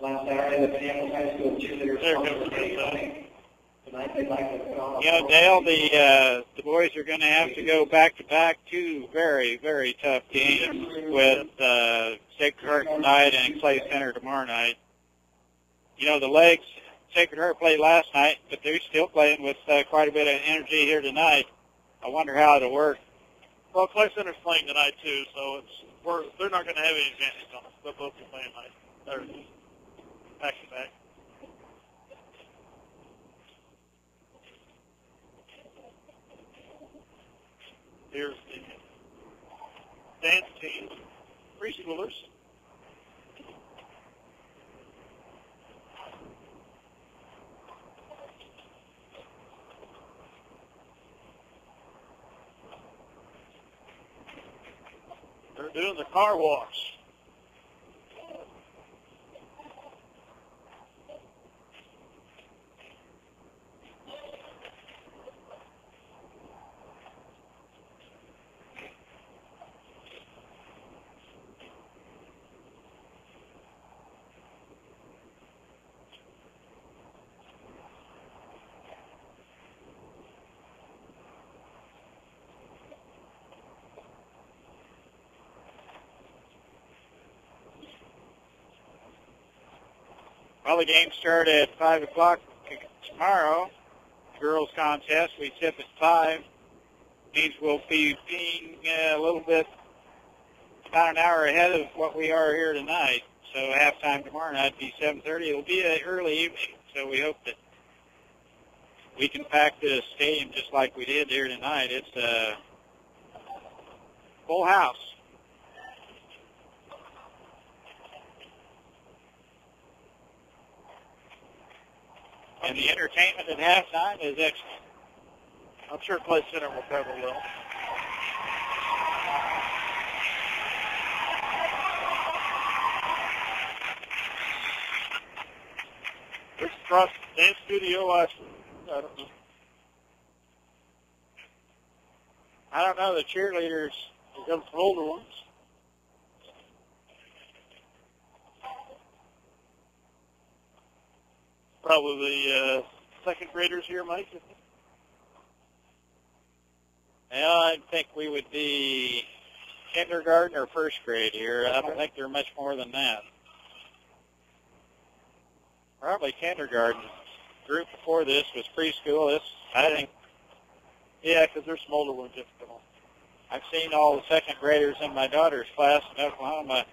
S1: Last Saturday, the Minneapolis High School cheerleaders tonight they'd like to put on a
S2: Dale, the boys are going to have to go back-to-back two very, very tough games with Sacred Heart tonight and Clay Center tomorrow night. The legs, Sacred Heart played last night, but they're still playing with quite a bit of energy here tonight. I wonder how it'll work.
S3: Well, Clay Center's playing tonight, too, so they're not going to have any advantage on us. They'll both be playing tonight. They're back-to-back. Here's the dance team, preschoolers. They're doing the car wash.
S2: Well, the game started at 5 o'clock tomorrow. Girls contest, we tip at 5. Means we'll be being a little bit, about an hour ahead of what we are here tonight. So halftime tomorrow night will be 7:30. It'll be an early evening, so we hope that we can pack the stadium just like we did here tonight. It's a full house. And the entertainment at halftime is excellent.
S3: I'm sure Clay Center will cover well. This across the dance studio, I don't know.
S2: I don't know, the cheerleaders.
S3: Them older ones. Probably second graders here, Mike.
S2: Well, I think we would be kindergarten or first grade here. I don't think they're much more than that. Probably kindergarten. Group before this was preschool. This, I think,
S3: Yeah, because there's some older ones.
S2: I've seen all the second graders in my daughter's class in Oklahoma,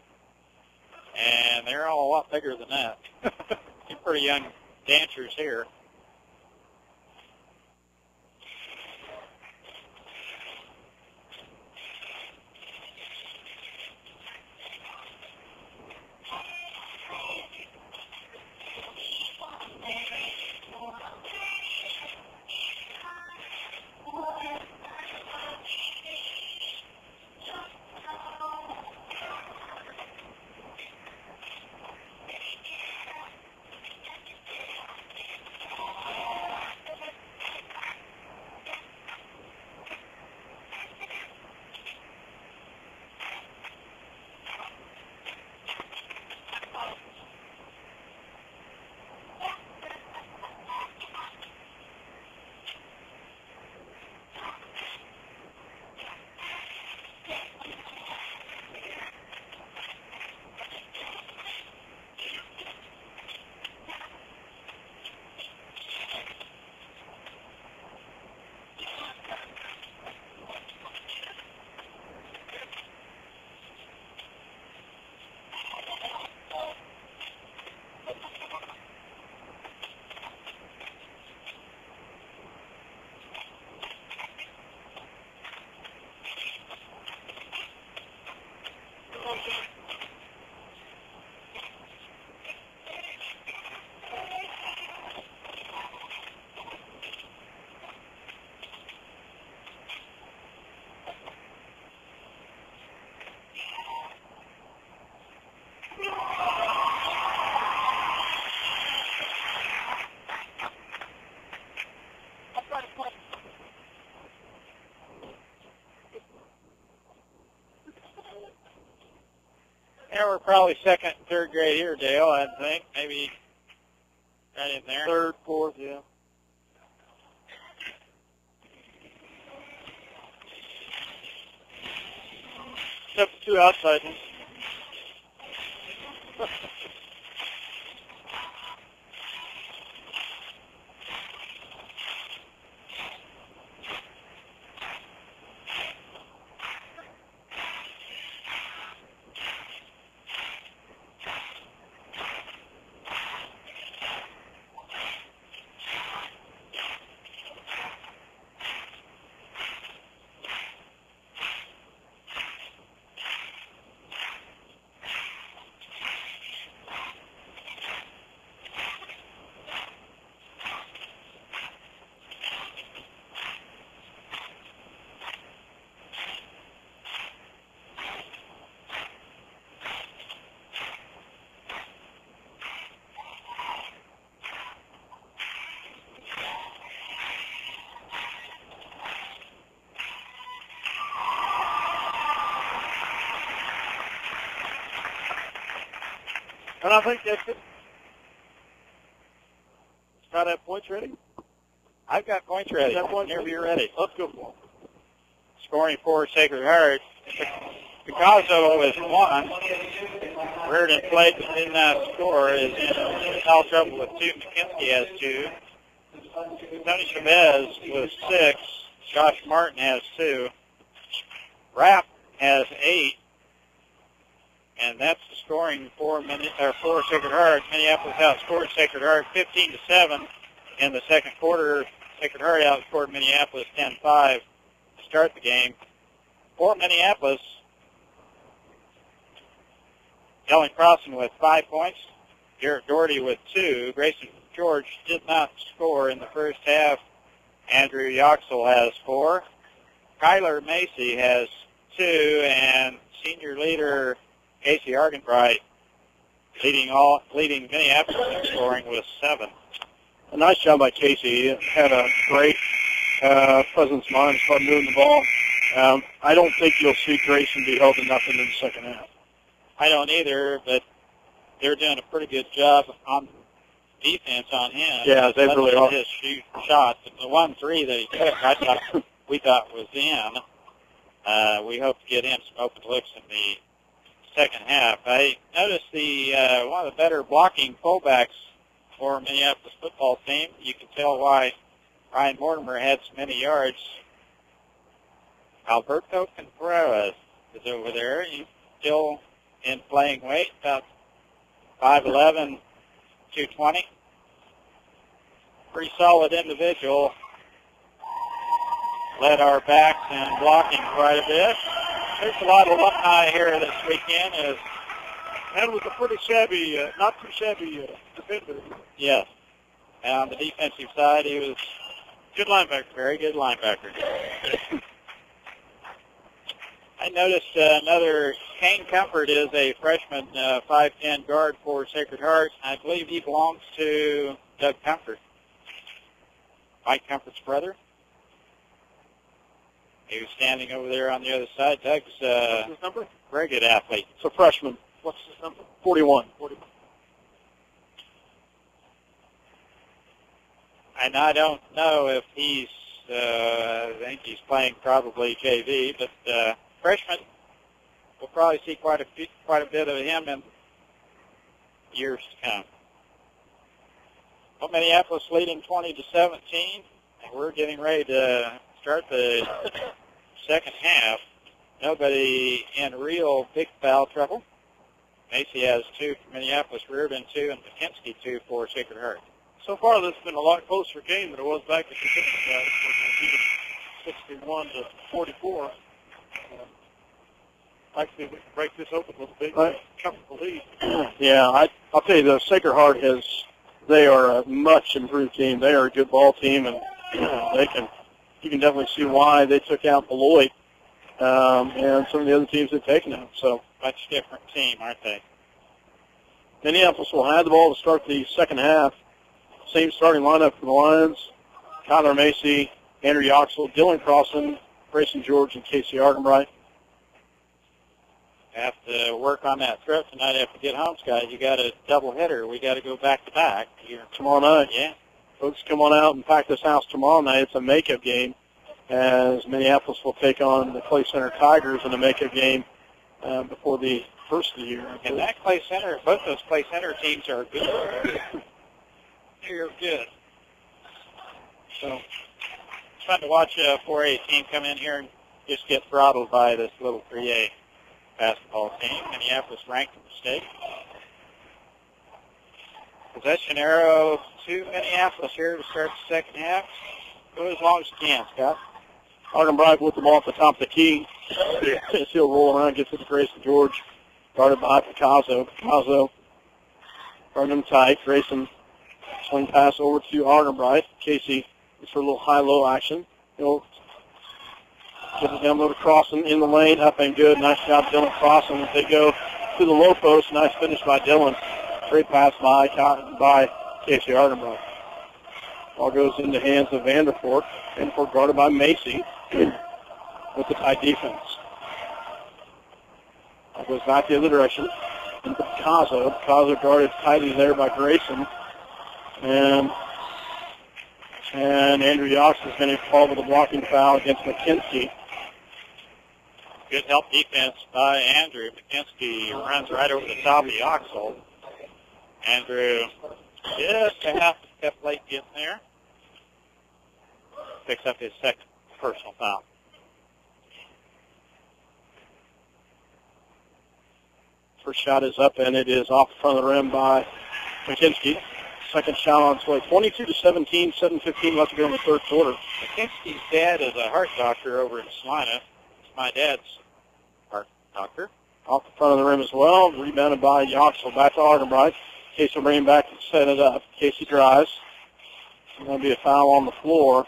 S2: and they're all a lot bigger than that. They're pretty young dancers here. Yeah, we're probably second and third grade here, Dale, I think. Maybe right in there.
S3: Third, fourth, yeah. Except the two outside ones. And I think that's it. Scott have points ready?
S2: I've got points ready.
S3: Got points
S2: Whenever
S3: ready?
S2: you're ready.
S3: Let's go for it.
S2: Scoring for Sacred Heart. Picasso is 1. Reardon Plate did not score. Is in foul trouble with 2. McKinsey has 2. Tony Chavez with 6. Josh Martin has 2. Rapp has 8. And that's the scoring for Sacred Heart. Minneapolis outscored Sacred Heart 15-7 in the second quarter. Sacred Heart outscored Minneapolis 10-5 to start the game. For Minneapolis, Ellen Crossan with 5 points. Garrett Doherty with 2. Grayson George did not score in the first half. Andrew Yoxel has 4. Kyler Macy has 2. And senior leader Casey Argenbright leading Minneapolis in scoring with 7.
S3: A nice job by Casey. He had a great presence of mind, started moving the ball. I don't think you'll see Grayson be held to nothing in the second half.
S2: I don't either, but they're doing a pretty good job on defense on him.
S3: Yeah, they really are.
S2: His shots. The 1-3 that he took, we thought was in. We hope to get him some open looks in the second half. I noticed one of the better blocking fullbacks for Minneapolis football team. You can tell why Ryan Mortimer had so many yards. Alberto Contreras is over there. He's still in playing weight, about 5'11", 220. Pretty solid individual. Led our backs in blocking quite a bit. There's a lot of alumni here this weekend.
S3: And was a pretty shabby, not too shabby defender.
S2: Yes. And on the defensive side, he was good linebacker, very good linebacker. I noticed another Kane Comfort is a freshman 5'10" guard for Sacred Heart. I believe he belongs to Doug Comfort, Mike Comfort's brother. He was standing over there on the other side. Doug's
S3: What's his number?
S2: Very good athlete.
S3: It's a freshman. What's his number? 41.
S2: And I don't know if he's, I think he's playing probably JV, but freshman, we'll probably see quite a bit of him in years to come. Well, Minneapolis leading 20-17, and we're getting ready to start the second half. Nobody in real big foul trouble. Macy has 2 for Minneapolis, Reardon 2, and McKinsey 2 for Sacred Heart.
S3: So far, this has been a lot closer game than it was back at the beginning. It was 61-44. Actually, we can break this open a little bit. Comfortable lead. Yeah, I'll tell you, the Sacred Heart they are a much improved team. They are a good ball team, and you can definitely see why they took out Beloit and some of the other teams they've taken out. So
S2: much different team, aren't they?
S3: Minneapolis will have the ball to start the second half. Same starting lineup for the Lions: Kyler Macy, Andrew Yoxel, Dylan Crossan, Grayson George, and Casey Argenbright.
S2: Have to work on that throw tonight after we get home, guys. You got a double hitter. We got to go back to back here
S3: tomorrow night.
S2: Yeah,
S3: folks, come on out and pack this house tomorrow night. It's a makeup game, as Minneapolis will take on the Clay Center Tigers in a makeup game before the first of the year.
S2: And that Clay Center, both those Clay Center teams are good. They're good. So it's fun to watch a 4A team come in here and just get throttled by this little 3A basketball team. Minneapolis ranked in the state. Possession arrow to Minneapolis here to start the second half. Go as long as you can, Scott.
S3: Argenbright with the ball at the top of the key. He'll roll around, gets it to Grayson George. Guarded by Picasso. Picasso guarding him tight. Grayson swing pass over to Argenbright. Casey is for a little high-low action. He'll get it down low to Crossan in the lane. Up and good. Nice job, Dylan Crossan. As they go to the low post. Nice finish by Dylan. Great pass by Casey Argenbright. Ball goes in the hands of Vanderfort. Vanderfort guarded by Macy with the tight defense. Ball goes back the other direction. Into Picasso. Picasso guarded tightly there by Grayson. And Andrew Yox is going to fall with a blocking foul against McKinsey.
S2: Good help defense by Andrew. McKinsey runs right over the top of the Oxel. Andrew just a half step late getting there. Picks up his second personal foul.
S3: First shot is up, and it is off the front of the rim by McKinsey. Second shot on its way. 22-17, 7:15 left to go in the third quarter.
S2: McKinsey's dad is a heart doctor over in Salina. It's my dad's heart doctor.
S3: Off the front of the rim as well. Rebounded by Yoxel. Back to Argenbright. Casey will bring him back and set it up. Casey drives. There'll be a foul on the floor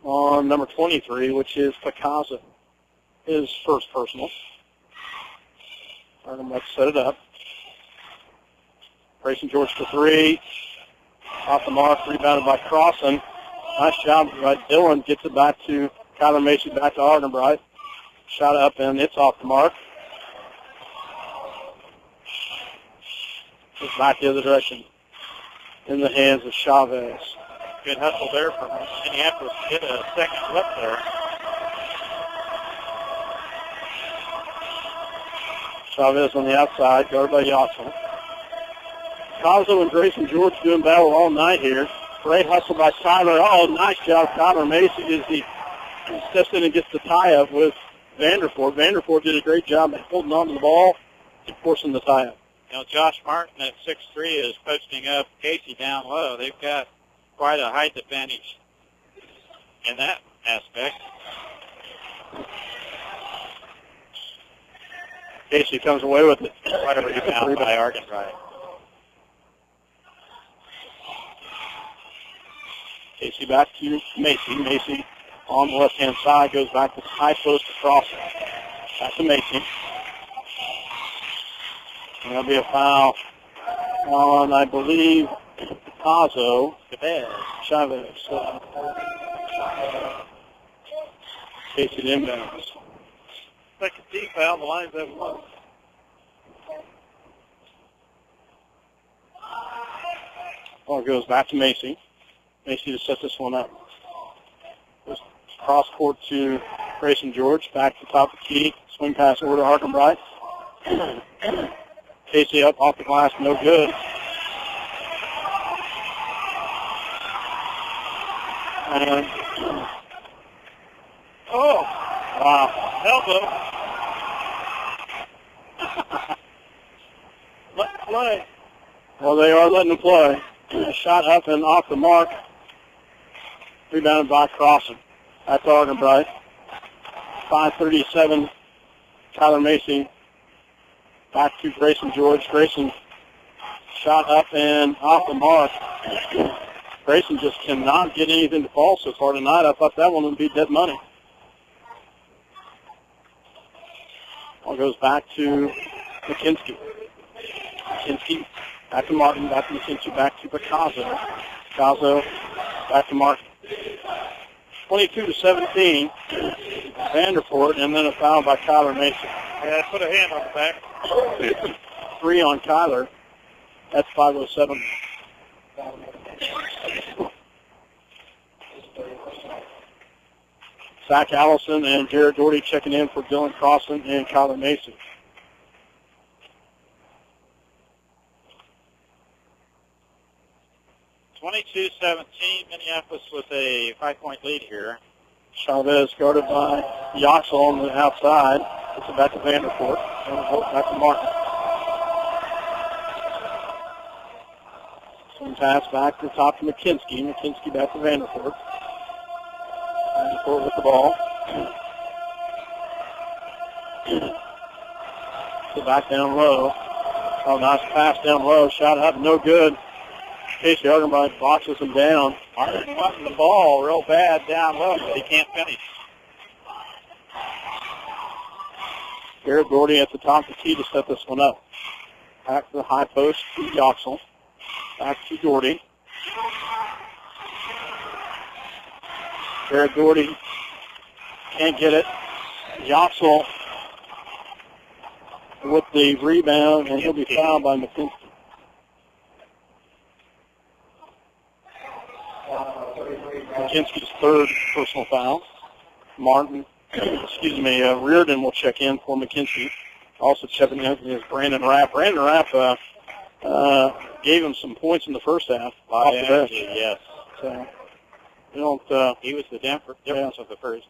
S3: on number 23, which is Picasso. His first personal. Argenbright set it up. Grayson George for three. Off the mark, rebounded by Crossan. Nice job. Dylan gets it back to Kyler Macy, back to Argenbright. Shot up, and it's off the mark. Just back the other direction in the hands of Chavez.
S2: Good hustle there from Minneapolis to get a second flip there.
S3: Chavez on the outside, guarded by Yoxel. Cosmo and Grayson George doing battle all night here. Great hustle by Tyler. Oh, nice job, Tyler Macy, as he steps in and gets the tie-up with Vanderford. Vanderford did a great job at holding on to the ball and forcing the tie-up.
S2: You know, Josh Martin at 6'3" is posting up Casey down low. They've got quite a height advantage in that aspect.
S3: Casey comes away with it.
S2: Quite a rebound by Argenbright.
S3: Casey back to Macy. Macy on the left-hand side goes back to the high post across. Back to Macy. And there'll be a foul on, I believe, Picasso. Chavez. Casey inbounds.
S2: Second D foul, the line's at 1.
S3: Ball goes back to Macy. Macy to set this one up. Goes cross court to Grayson George. Back to top of the key. Swing pass over to Arkenbright. Casey up off the glass, no good. And wow,
S2: Elbow.
S3: let play. Well, they are letting them play. Shot up and off the mark. Rebounded by Crossan. That's Argenbright. 5:37. Tyler Macy. Back to Grayson George. Grayson shot up and off the mark. Grayson just cannot get anything to fall so far tonight. I thought that one would be dead money. Ball goes back to McKinsky. McKinsky back to Martin, back to McKinsky, back to Picasso. Picasso back to Martin. 22-17, Vanderford, and then a foul by Kyler Mason.
S2: Yeah, put a hand on the back.
S3: 3 on Kyler. That's 5:07. Zach Allison and Jared Doherty checking in for Dylan Crossan and Kyler Mason.
S2: Minneapolis with a 5-point lead here.
S3: Chavez guarded by Yoxel on the outside. It's back to Vanderford. Vanderford back to Martin. Swing pass back to the top to McKinsky. McKinsky back to Vanderford. Vanderford with the ball. So back down low. Oh, nice pass down low. Shot up, no good. Casey Argenbright boxes him down.
S2: Martin wanting the ball real bad down low, but he can't finish.
S3: Jared Doherty at the top of the key to set this one up. Back to the high post to Yoxel. Back to Doherty. Jared Doherty can't get it. Yoxel with the rebound, and he'll be fouled by McKinsky. McKinsky's third personal foul. Reardon will check in for McKinsky. Also checking in is Brandon Rapp. Brandon Rapp gave him some points in the first half.
S2: Yes.
S3: So, you don't.
S2: He was the difference of the first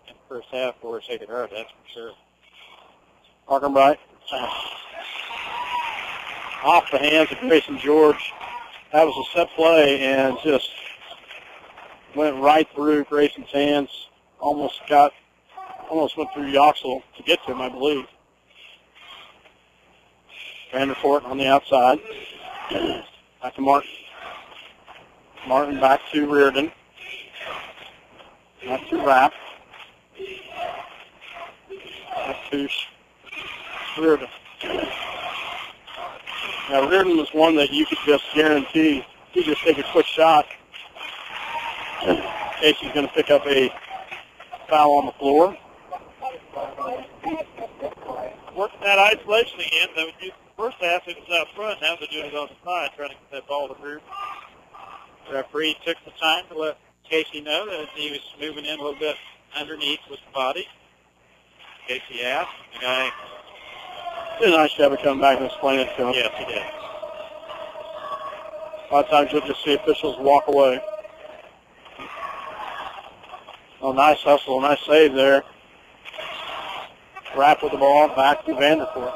S2: half for Sacred Heart, that's for sure.
S3: Arkenbright off the hands of Grayson George. That was a set play and just went right through Grayson's hands. Almost went through Yoxel to get to him, I believe. Vanderford on the outside. Back to Martin. Martin back to Reardon. Back to Rapp. Back to Reardon. Now, Reardon was one that you could just guarantee. You just take a quick shot. Casey's going to pick up a foul on the floor.
S2: Working that isolation again. Though the first half it was out front. Now they're doing it on the side, trying to get that ball to through. The referee took the time to let Casey know that he was moving in a little bit underneath with the body. Casey asked. The guy
S3: Did a nice job of coming back and explaining it to him.
S2: Yes, he did.
S3: A lot of times you'll just see officials walk away. Oh, nice hustle, nice save there. Wrap with the ball, back to Vanderpool.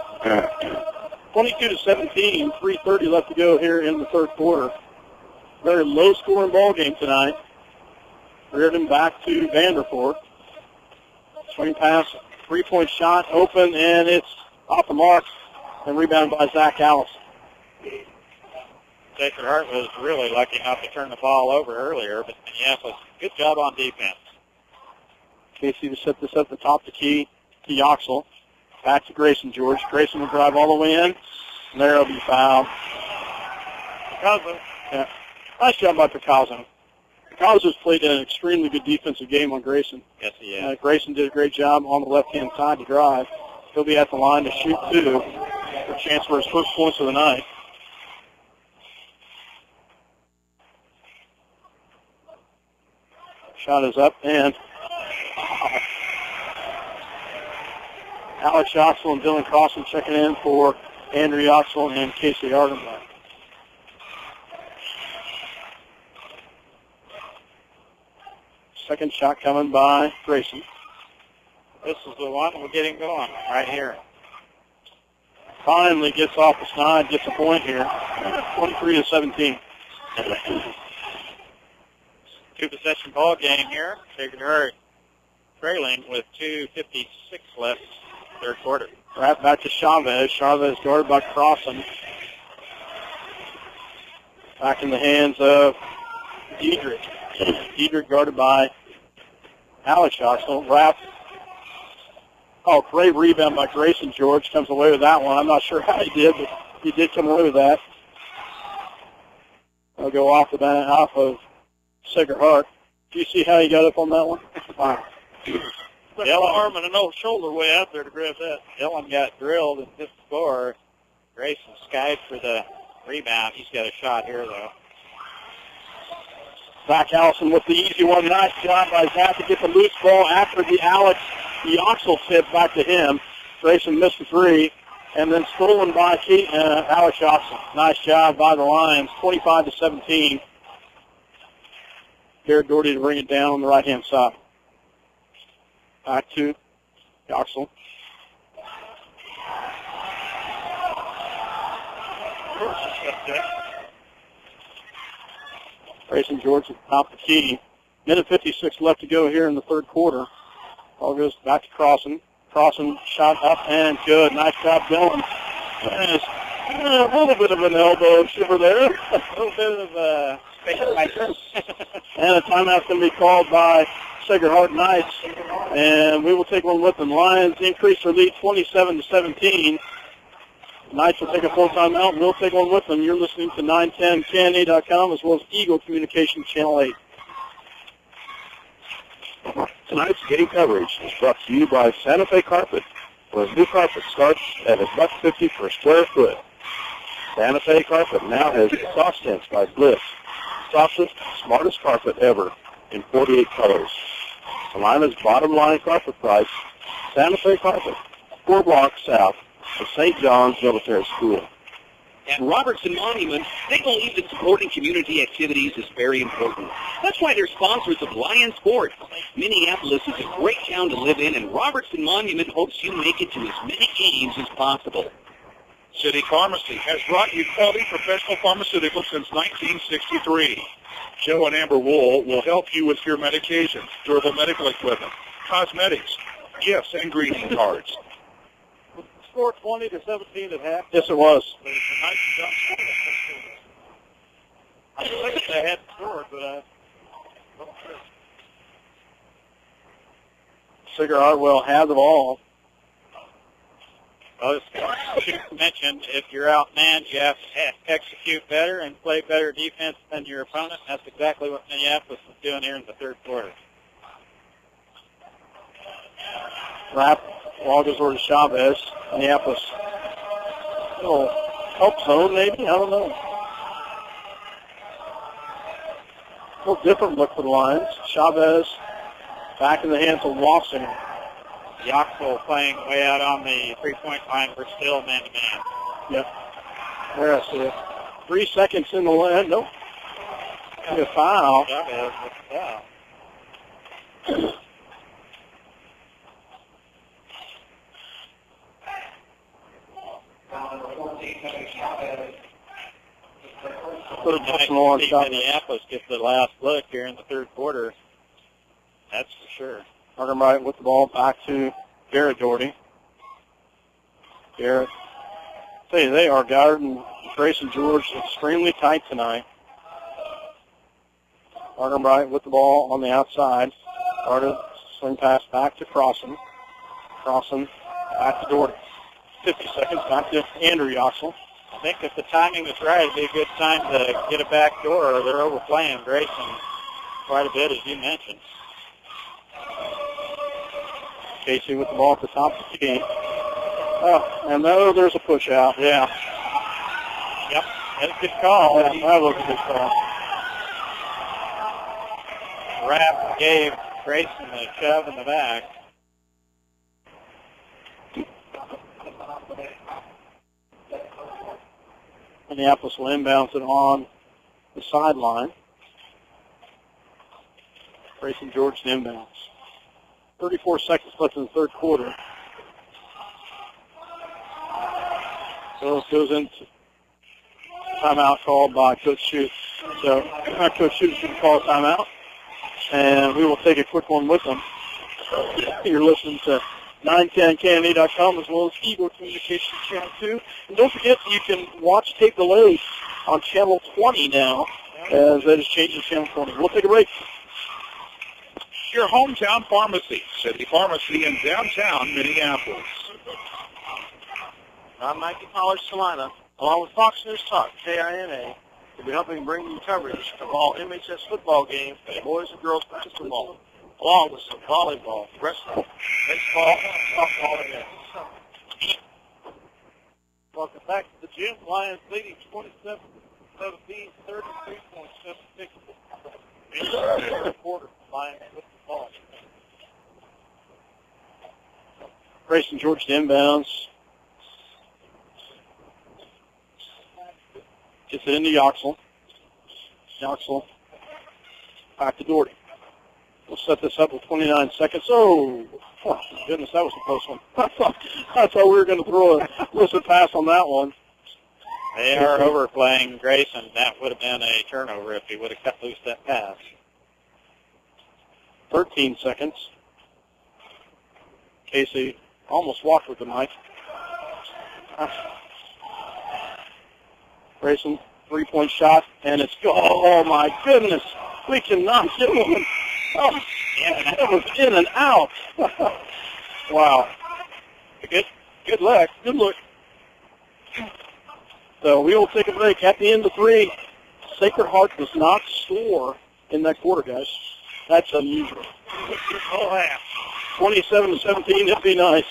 S3: 22-17, 3:30 left to go here in the third quarter. Very low-scoring ball game tonight. Reardon back to Vanderpool. Swing pass, three-point shot, open, and it's off the mark, and rebounded by Zach Allison.
S2: Sacred Heart was really lucky not to turn the ball over earlier, but Minneapolis, good job on defense.
S3: Casey to set this up the top of the key to Yoxel. Back to Grayson George. Grayson will drive all the way in, and there will be fouled.
S2: Picasso.
S3: Yeah. Nice job by Picasso. Picasso's played an extremely good defensive game on Grayson.
S2: Yes, he is.
S3: Grayson did a great job on the left-hand side to drive. He'll be at the line to shoot two for a chance for his first points of the night. Shot is up, and Alex Yoxel and Dylan Crossan checking in for Andrew Yoxel and Casey Ardenbach. Second shot coming by Grayson.
S2: This is the one we're getting going right here.
S3: Finally gets off the side, gets a point here. 23-17.
S2: Two-possession ball game here. Sacred Heart trailing with 2:56 left, third quarter.
S3: Right back to Chavez. Chavez guarded by Crossan. Back in the hands of Diedrich. Diedrich guarded by Alex Yoxel. Wrap. Oh, great rebound by Grayson George. Comes away with that one. I'm not sure how he did, but he did come away with that. I'll go off of Sacred Heart. Do you see how he got up on that one? Wow.
S2: Dylan arm and an old shoulder way out there to grab that. Dylan got drilled and missed the score. Grayson skied for the rebound. He's got a shot here, though.
S3: Zach Allison with the easy one. Nice job by Zach to get the loose ball after the Alex Yoxel tip back to him. Grayson missed the three, and then stolen by Alex Yoxel. Nice job by the Lions, 25-17. Garrett Doherty to bring it down on the right-hand side. Back to Yoxel. Grayson George at the top of the key. Minute 56 left to go here in the third quarter. Ball goes back to Crossan. Crossan shot up and good. Nice job, Dylan. And a little bit of an elbow shiver there.
S2: A little bit of a
S3: and a timeout's going to be called by Sacred Heart Knights. And we will take one with them. Lions increase their lead 27-17. Knights will take a full timeout, and we'll take one with them. You're listening to 910KNA.com as well as Eagle Communications Channel 8.
S5: Tonight's game coverage is brought to you by Santa Fe Carpet, where new carpet starts at $1.50 per square foot. Santa Fe Carpet now has soft tents by Bliss, softest, smartest carpet ever in 48 colors. Salina's bottom line carpet price, Santa Fe Carpet, 4 blocks south of St. John's Military School.
S7: At Robertson Monument, they believe that supporting community activities is very important. That's why they're sponsors of Lion Sports. Minneapolis is a great town to live in, and Robertson Monument hopes you make it to as many games as possible.
S8: City Pharmacy has brought you quality professional pharmaceuticals since 1963. Joe and Amber Wool will help you with your medications, durable medical equipment, cosmetics, gifts, and greeting cards.
S2: score 20-17 at half.
S3: Yes, it was.
S2: But it's a nice jump. I think they had scored, but I'm not sure.
S3: Cigar Hartwell had the ball.
S2: Well, as you mentioned, if you're outmanned, you have to execute better and play better defense than your opponent. That's exactly what Minneapolis was doing done here in the third quarter.
S3: Wrap. Ball goes over to Chavez. Minneapolis. Little help zone, maybe? I don't know. A little different look for the Lions. Chavez back in the hands of Lawson.
S2: Yoxel playing way out on the three-point line. We're still man-to-man.
S3: Yep. There I see it. 3 seconds in the line. Nope. A foul.
S2: Chavez with the foul.
S3: Put a personal on Chavez.
S2: Minneapolis gets the last look here in the third quarter. That's for sure.
S3: Argenbright with the ball back to Garrett Doherty. Garrett. Say they are guarding Grayson George extremely tight tonight. Argenbright with the ball on the outside. Started swing pass back to Crossan. Crossan back to Doherty. 50 seconds back to Andrew Yoxel.
S2: I think if the timing was right, it'd be a good time to get a back door, or they're overplaying Grayson quite a bit, as you mentioned.
S3: Casey with the ball at the top of the game. Oh, and there's a push out. Yeah.
S2: Yep, that's a good call.
S3: Yeah, that was a good call.
S2: Rapp gave Grayson a shove in the back.
S3: Minneapolis will inbounds it on the sideline. Grayson George inbounds. 34 seconds left in the third quarter. So it goes into timeout called by Coach Schutz. So Coach Schutz is going to call a timeout, and we will take a quick one with them. You're listening to 910KNA.com as well as Eagle Communications Channel 2. And don't forget, you can watch tape delay on Channel 20 now, as that is changing to Channel 20. We'll take a break.
S8: Your hometown pharmacy, City Pharmacy in downtown Minneapolis.
S9: I'm Mikey Pollard Salina, along with Fox News Talk, KINA. We'll be helping bring you coverage of all MHS football games, boys and girls basketball, along with some volleyball, wrestling, baseball, softball, and tennis. Welcome back to the gym. Lions leading 27-17, 33.76. In the third quarter, Lions with the ball.
S3: Grayson George to inbounds. Gets it into Yoxel. Yoxel back to Doherty. We'll set this up with 29 seconds. Oh, goodness, that was a close one. I thought we were going to throw a listen pass on that one.
S2: They are overplaying Grayson. That would have been a turnover if he would have cut loose that pass.
S3: 13 seconds. Casey almost walked with the mic. Grayson, three-point shot, and it's go. Oh, my goodness. We cannot get one. Oh, that was in and out. Wow. Good luck. Good look. So we will take a break. At the end of three, Sacred Heart does not score in that quarter, guys. That's unusual. 27-17, that'd be nice.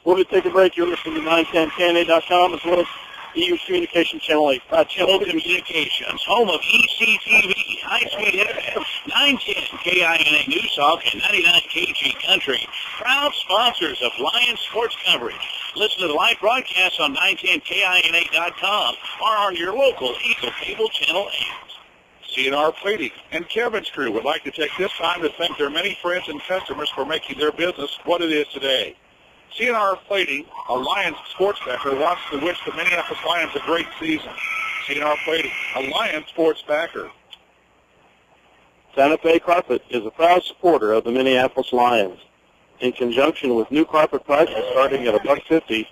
S3: We'll take a break. You're listening to 910KNA.com as well as Eagle Communications Channel 8.
S7: Channel Communications, home of ECTV, high-speed internet, 910 KINA News Talk, and 99 KG Country. Proud sponsors of Lions sports coverage. Listen to the live broadcast on 910KINA.com or on your local Eagle Cable Channel 8.
S8: CNR Plating and Kevin's crew would like to take this time to thank their many friends and customers for making their business what it is today. CNR Plating, a Lions sports backer, wants to wish the Minneapolis Lions a great season. CNR Plating, a Lions sports backer.
S5: Santa Fe Carpet is a proud supporter of the Minneapolis Lions. In conjunction with new carpet prices starting at $1.50,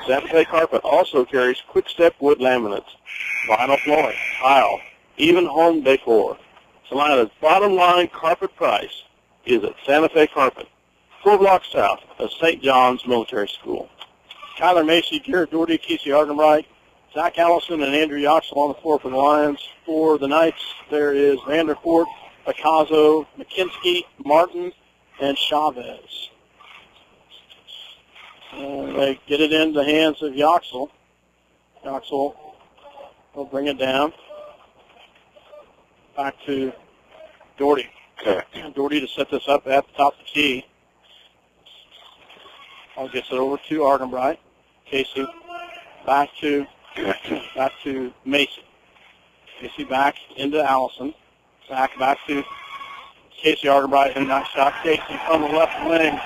S5: Santa Fe Carpet also carries quick-step wood laminates, vinyl flooring, tile, even home decor. Salina's bottom line carpet price is at Santa Fe Carpet, 4 blocks south of St. John's Military School.
S3: Kyler Macy, Garrett Doherty, Casey Argenbright, Zach Allison, and Andrew Yoxel on the floor for the Lions. For the Knights, there is Vandercourt, Picasso, McKinsky, Martin, and Chavez. And they get it in the hands of Yoxel. Yoxel will bring it down. Back to Doherty. Doherty to set this up at the top of the key. I'll get it over to Argenbright. Casey back to Macy. Casey back into Allison. Back to Casey Argenbright, and a nice shot. Casey on the left wing.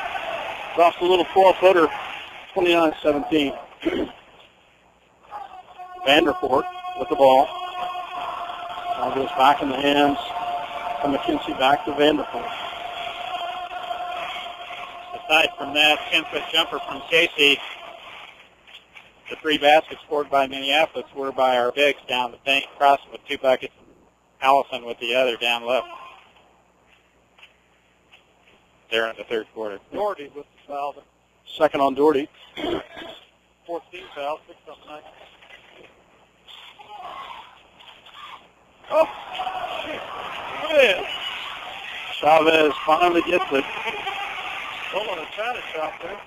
S3: Drops a little 12-footer, 29-17. Vanderpoort with the ball. Ball goes back in the hands of McKinsey, back to Vanderpoort.
S2: Aside from that 10-foot jumper from Casey, the 3 baskets scored by Minneapolis were by our bigs down the paint, crossing with 2 buckets. Allison with the other down left. There in the third quarter.
S9: Doherty with the foul.
S3: Second on Doherty.
S9: 14 foul, 6 on 9.
S3: Oh, yeah. Chavez finally gets it.
S9: Someone a China shot there.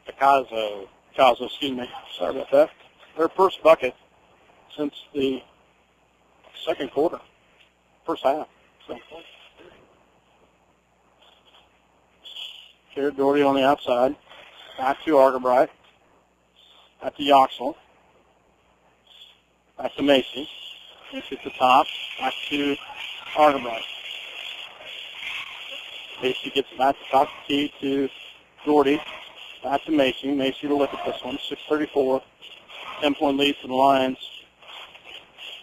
S3: Picasso, excuse me. Sorry about that. Their first bucket since the second quarter, first half. So. Jared Doherty on the outside. Back to Argenbright. Back to Yoxel. Back to Macy. At the top. Back to Argenbright. Macy gets back to top of the key to Doherty. Back to Macy. Macy to look at this one. 6:34. 10-point lead for the Lions.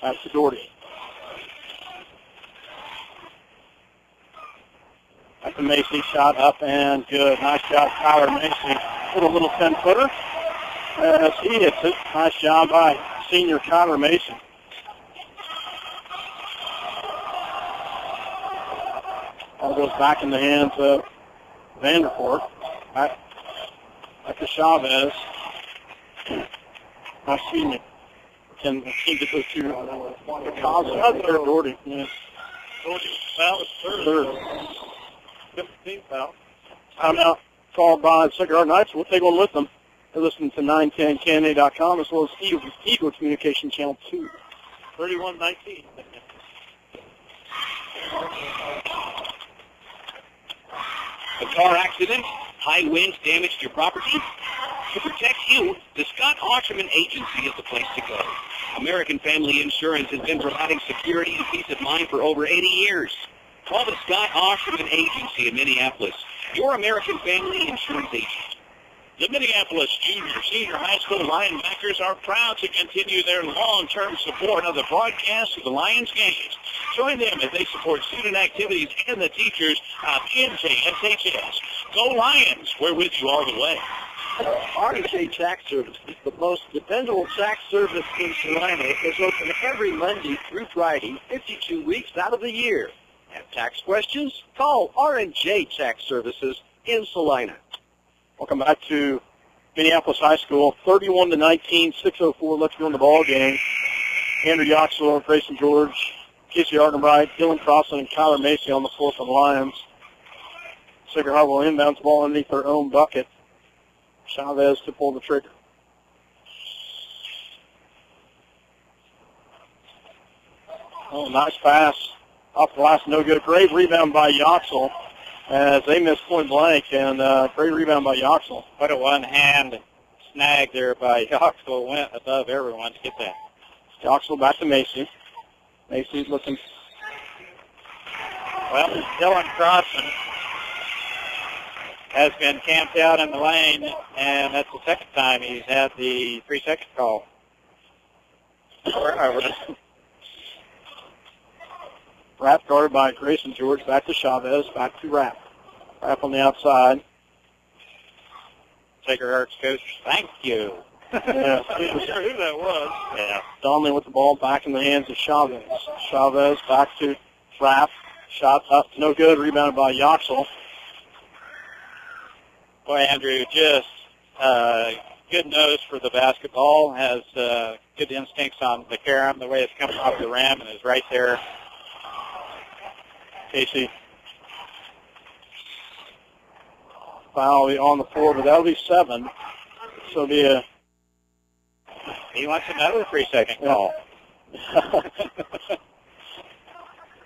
S3: Back to Doherty. Back to Macy. Shot up and good. Nice shot, Tyler Macy. Put a little 10-footer as he hits it. Nice job by senior Tyler Macy. Ball goes back in the hands of Vanderpoort. Back to Chavez. Excuse me. Can get those two. Picasso. Doherty. Yeah.
S9: Doherty foul is third. 15 foul.
S3: Timeout called by Sacred Heart Knights. We'll take one with them. They're listening to 910KNA.com as well as Eagle Communication Channel 2.
S9: 31-19.
S7: A car accident, high winds damaged your property? To protect you, the Scott Osherman Agency is the place to go. American Family Insurance has been providing security and peace of mind for over 80 years. Call the Scott Osherman Agency in Minneapolis, your American Family Insurance agent.
S8: The Minneapolis Junior Senior High School Linebackers are proud to continue their long-term support of the broadcast of the Lions games. Join them as they support student activities and the teachers of NCAA. Go Lions! We're with you all the way.
S9: RJ Tax Service is the most dependable tax service in Salina. It's open every Monday through Friday, 52 weeks out of the year. Have tax questions? Call R&J Tax Services in Salina.
S3: Welcome back to Minneapolis High School. 31-19, 6:04 left to go in the ball game. Andrew Yoxel, Grayson George, Casey Argenbright, Dylan Crossan, and Kyler Macy on the floor for the Lions. Sacred Heart will inbound the ball underneath their own bucket. Chavez to pull the trigger. Oh, nice pass. Off the glass, no good. Great rebound by Yoxel as they missed point blank, and great rebound by Yoxel.
S2: What a one-hand snag there by Yoxel. Went above everyone to get that.
S3: Yoxel back to Macy. Macy's looking.
S2: Well, Dylan Crossan has been camped out in the lane, and that's the second time he's had the 3-second call.
S3: Rapp guarded by Grayson George. Back to Chavez. Back to Rapp. Rapp on the outside.
S2: Sacred Heart's coach, thank you.
S3: Yeah.
S9: I'm not sure who that was.
S2: Yeah.
S3: Donnelly with the ball back in the hands of Chavez. Chavez back to Rapp. Shot up. No good. Rebounded by Yoxel.
S2: Boy, Andrew, just good nose for the basketball. Has good instincts on the carom, the way it's coming off the rim, and is right there
S3: Casey. Foul on the floor, but that'll be 7. So
S2: he wants another 3-second call.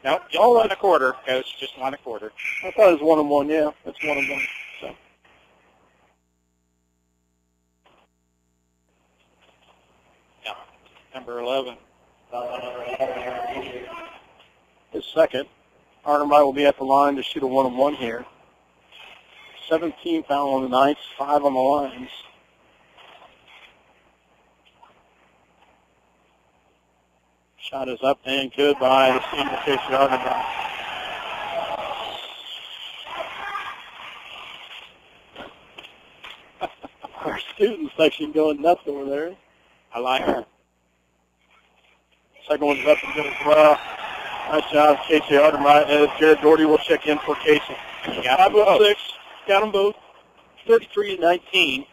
S2: Nope, just 1 1/4, Coach. Just 1 1/4.
S3: I thought it was 1 and 1. Yeah, it's 1 and 1. So.
S2: Yeah, number 11.
S3: His second. Arnhem will be at the line to shoot a 1 and 1 here. 17 foul on the Knights, 5 on the Lions. Shot is up and good by the senior Casey Arnhem. Our student section going nuts over there.
S2: I like her.
S3: Second one's up and good as well. Nice job, Casey Arnhem. As Jared Doherty will check in for Casey. 5-6. Got them both. 33-19.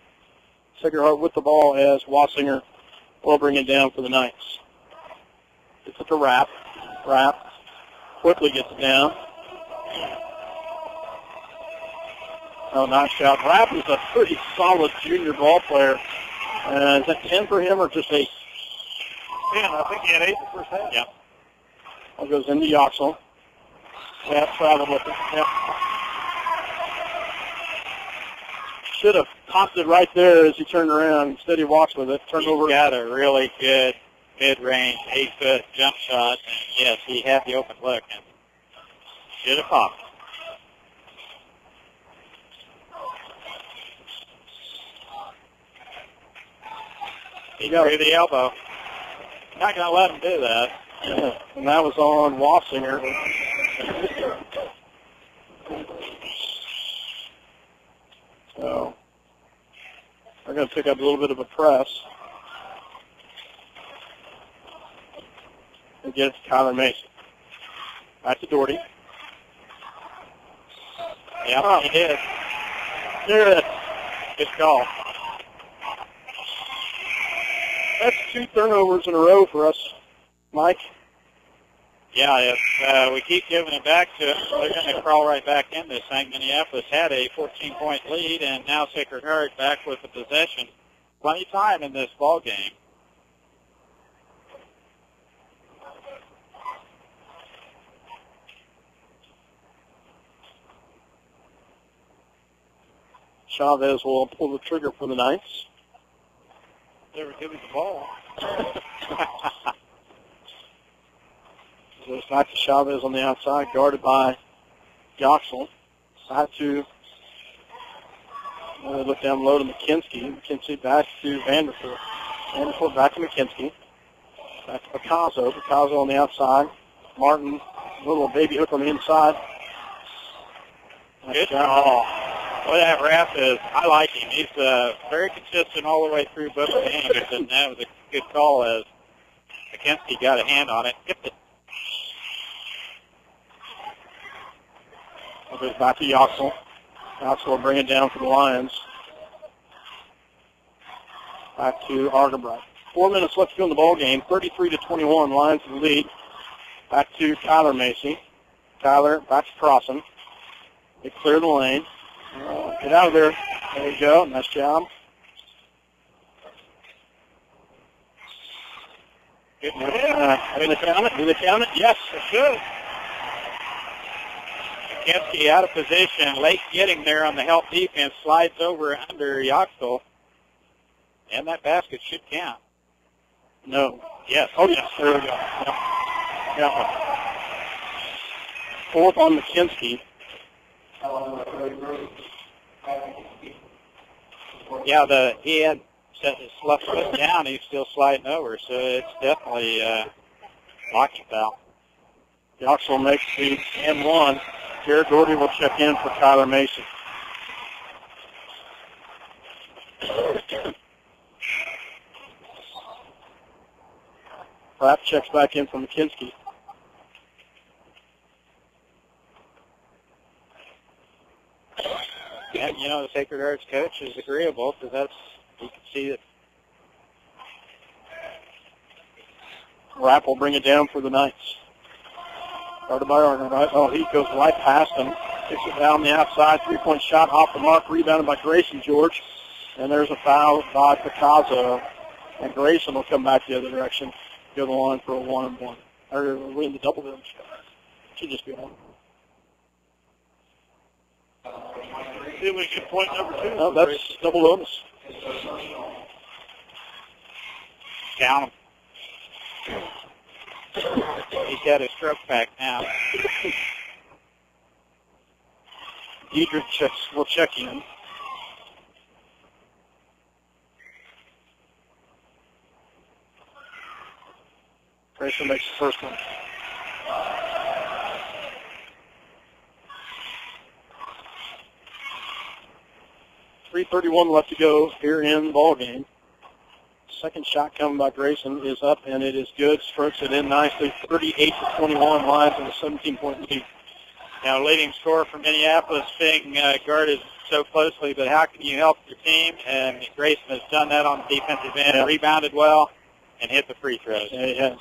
S3: Sacred Heart with the ball as Wassinger will bring it down for the Knights. It's at the Rapp. Rapp quickly gets it down. Oh, nice shot. Rapp is a pretty solid junior ball player. Is that 10 for him or just 8?
S9: 10. I think he had 8 the first half.
S3: Yeah. Ball goes into Yoxel. Yeah, traveled with it. Yep. Should have popped it right there as he turned around. Instead, he walks with it. Turned over.
S2: He's got a really good mid-range 8-foot jump shot. And yes, he had the open look and should have popped. He threw the elbow. Not going to let him do that.
S3: And that was on Wassinger. So they're going to pick up a little bit of a press. And get it to Kyler Mason. Back to Doherty.
S2: Yep, he did.
S3: Good.
S2: Good call.
S3: That's 2 turnovers in a row for us, Mike.
S2: Yeah, if we keep giving it back to them, they're going to crawl right back in this thing. Minneapolis had a 14-point lead, and now Sacred Heart back with the possession. Plenty of time in this ball game.
S3: Chavez will pull the trigger for the Knights.
S2: Never give me the ball.
S3: So it's back to Chavez on the outside, guarded by Yoxel. Side to, look down low to McKinsey. McKinsey back to Vanderpool. Vanderpool back to McKinsey. Back to Picasso. Picasso on the outside. Martin, little baby hook on the inside.
S2: Good call. Boy, that Rapp is, I like him. He's very consistent all the way through both games, and that was a good call as McKinsey got a hand on it. Tipped it.
S3: Goes back to Yoxel. Yoxel will bring it down for the Lions. Back to Argenbright. 4 minutes left to go in the ball game. 33-21. Lions in the lead. Back to Kyler Macy. Kyler back to Crossan. They clear the lane. Get out of there. There you go. Nice job.
S2: Good.
S3: Do they count it? Do they count it? Yes, it should.
S2: McKinsey out of position, late getting there on the help defense, slides over under Yoxel, and that basket should count.
S3: No.
S2: Yes.
S3: Oh, yes. There we go. Yep. Yep. Fourth on McKinsey.
S2: Yeah, he had set his left foot down. He's still sliding over, so it's definitely blocking foul.
S3: Yoxel makes the and 1. Jared Doherty will check in for Kyler Mason. Rapp checks back in for McKinsey.
S2: And, the Sacred Hearts coach is agreeable because you can see that.
S3: Rapp will bring it down for the Knights. Started by Arnold. Oh, he goes right past him. Kicks it down the outside. Three-point shot off the mark. Rebounded by Grayson George. And there's a foul by Picasso. And Grayson will come back the other direction. Go to the line for a 1-and-1. Or win the double digits. Should just be on.
S9: See if we get point number 2.
S3: Oh, that's double bonus.
S2: Count him. He's got his stroke back now.
S3: Diedrich will check in. Grayson makes the first one. .331 left to go here in the ball game. Second shot coming by Grayson is up, and it is good. Strokes it in nicely. 38-21 lies in a 17-point lead.
S2: Now, leading scorer for Minneapolis being guarded so closely, but how can you help your team? And Grayson has done that on the defensive end, rebounded well, and hit the free throws.
S3: Yeah, he has.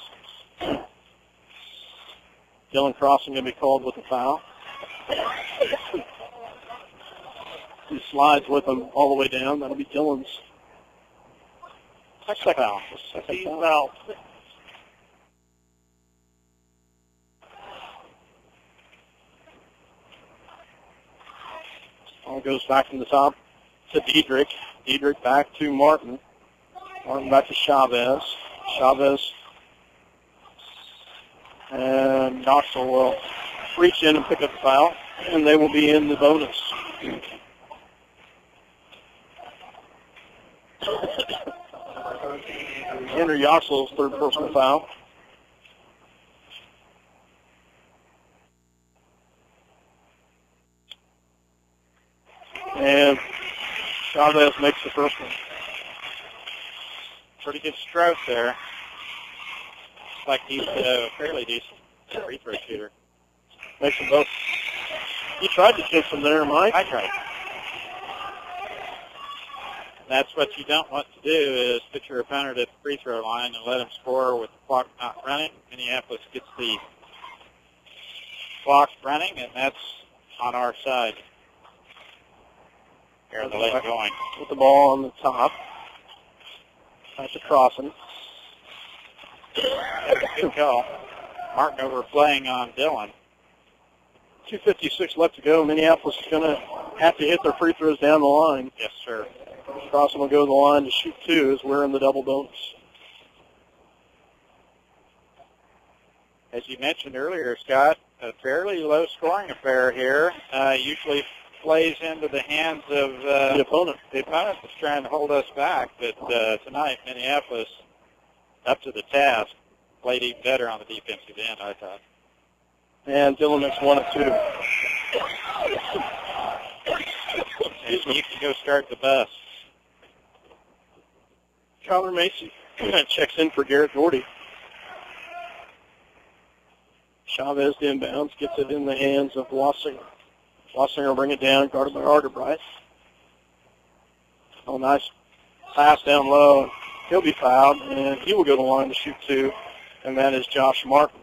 S3: Dylan Crossing going to be called with a foul. He slides with him all the way down. That'll be Dylan's second foul. Second foul. Ball goes back from the top to Diedrich. Diedrich back to Martin. Martin back to Chavez. Chavez and Knoxville will reach in and pick up the foul, and they will be in the bonus. Andrew Yoxel's third personal foul. And Chavez makes the first one.
S2: Pretty good stroke there. Looks like he's a fairly decent free throw shooter.
S3: Makes them both. You tried to kick them there, Mike.
S2: I tried. That's what you don't want to do is put your opponent at the free throw line and let him score with the clock not running. Minneapolis gets the clock running, and that's on our side. Here the leg going.
S3: With the ball on the top. That's a crossing.
S2: That's a good call. Martin overplaying on Dylan.
S3: 2:56 left to go. Minneapolis is going to have to hit their free throws down the line.
S2: Yes, sir.
S3: Crossing will go to the line to shoot two as we're in the double bonus.
S2: As you mentioned earlier, Scott, a fairly low-scoring affair here. Usually plays into the hands of
S3: the opponent.
S2: The opponent is trying to hold us back, but tonight Minneapolis, up to the task, played even better on the defensive end, I thought.
S3: And Dylan makes 1 of 2.
S2: And you can go start the bus.
S3: Connor Macy checks in for Garrett Doherty. Chavez inbounds, gets it in the hands of Wassinger. Wassinger will bring it down, guarded by Arterbright. Oh, nice pass down low. He'll be fouled, and he will go to the line to shoot two, and that is Josh Martin.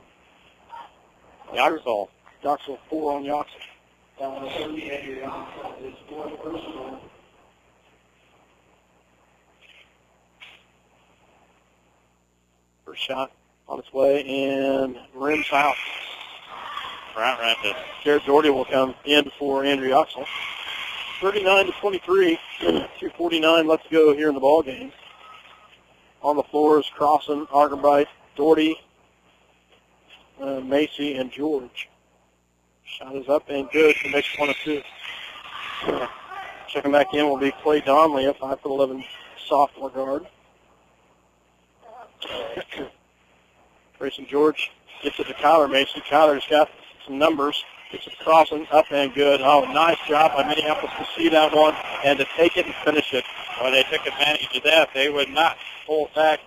S2: Yoxel.
S3: Yoxel 4 on Yoxel. First shot on its way, and rims out.
S2: Right.
S3: Garrett Doherty will come in for Andrew Yoxel. 39-23, 2:49 left to go here in the ball game. On the floor is Crossan, Arterbright, Doherty, Macy, and George. Shot is up and good. He makes 1 of 2. Checking back in will be Clay Donnelly, a 5'11" sophomore guard. Grayson George gets it to Kyler Mason. Kyler's got some numbers. Gets it crossing up and good. Oh, nice job by Minneapolis to see that one and to take it and finish it.
S2: Well, they took advantage of that. They would not pull back.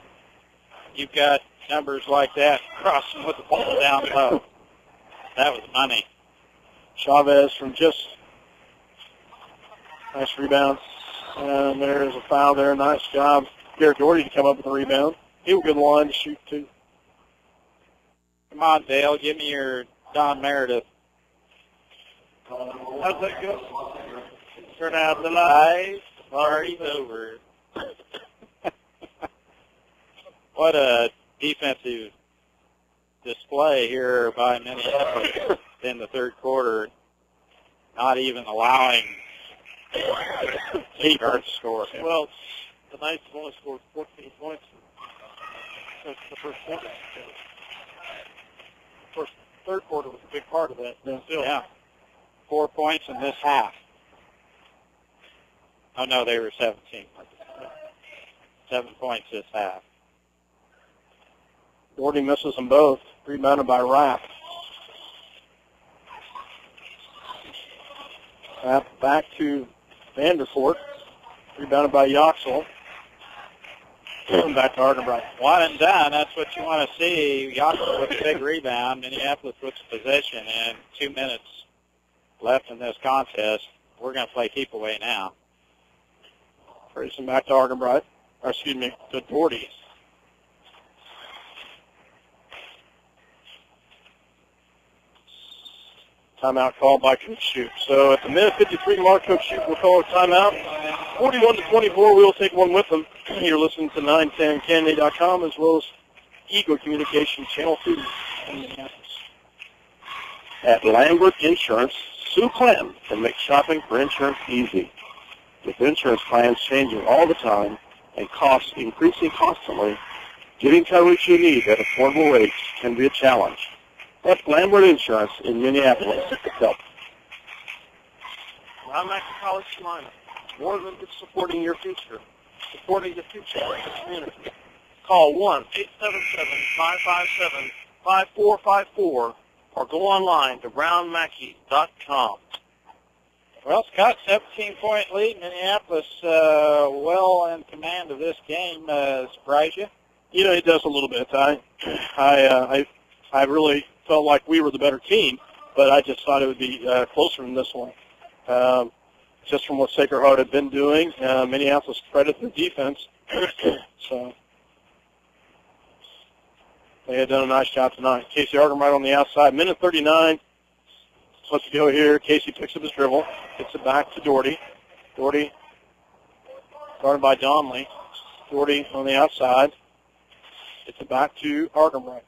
S2: You've got numbers like that crossing with the ball down low. That was money.
S3: Chavez from just nice rebound. And there's a foul there. Nice job. Garrett Doherty to come up with a rebound. He will go to the line to shoot two.
S2: Come on, Dale. Give me your Don Meredith.
S9: How's that go? Turn out the lights. Party's over.
S2: What a defensive display here by Minneapolis in the third quarter. Not even allowing Sacred Heart to score.
S9: Well, the Knights have only scored 14 points since the first quarter. Of course, the third quarter was a big part of that.
S2: Yeah. 4 points in this half. Oh, no, they were 17. 7 points this half.
S3: Doherty misses them both. Rebounded by Rapp. Rapp back to Vanderfort. Rebounded by Yoxel. Back to Argenbright.
S2: One and done. That's what you want to see. Yoxel with a big rebound. Minneapolis puts possession, and 2 minutes left in this contest. We're going to play keep away now.
S3: Racing back to Argenbright. Or excuse me, to Doherty. Timeout called by Coach Shute. So at the minute 53 mark, Coach Shute will call a timeout. 41-24, we'll take one with them. You're listening to 910candy.com as well as Eagle Communications Channel 2 in Minneapolis. At Lambert Insurance, Sue Clem can make shopping for insurance easy. With insurance plans changing all the time and costs increasing constantly, getting coverage you need at affordable rates can be a challenge. Let Lambert Insurance in Minneapolis help.
S9: I'm at College Salina. More than just supporting your future, supporting the future of the community. Call 1-877-557-5454 or go online to brownmackey.com.
S2: Well, Scott, 17-point lead. Minneapolis well in command of this game. Surprise you?
S3: You know, it does a little bit. I really felt like we were the better team, but I just thought it would be closer than this one. Just from what Sacred Heart had been doing, Minneapolis credit their defense. So they had done a nice job tonight. Casey Argenbright on the outside. Minute 39. Let's go here. Casey picks up his dribble. Gets it back to Doherty. Doherty guarded by Donnelly. Doherty on the outside. Gets it back to Argenbright.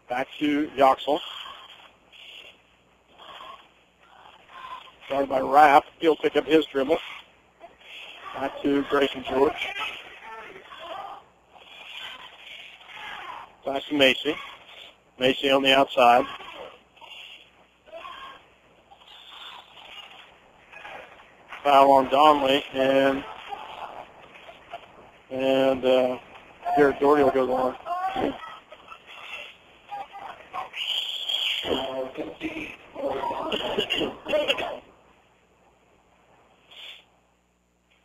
S3: Back to Yoxel. Guarded by Rapp. He'll pick up his dribble. Back to Grayson George. Back to Macy. Macy on the outside. Foul on Donnelly, and Garrett Doherty will go to the line.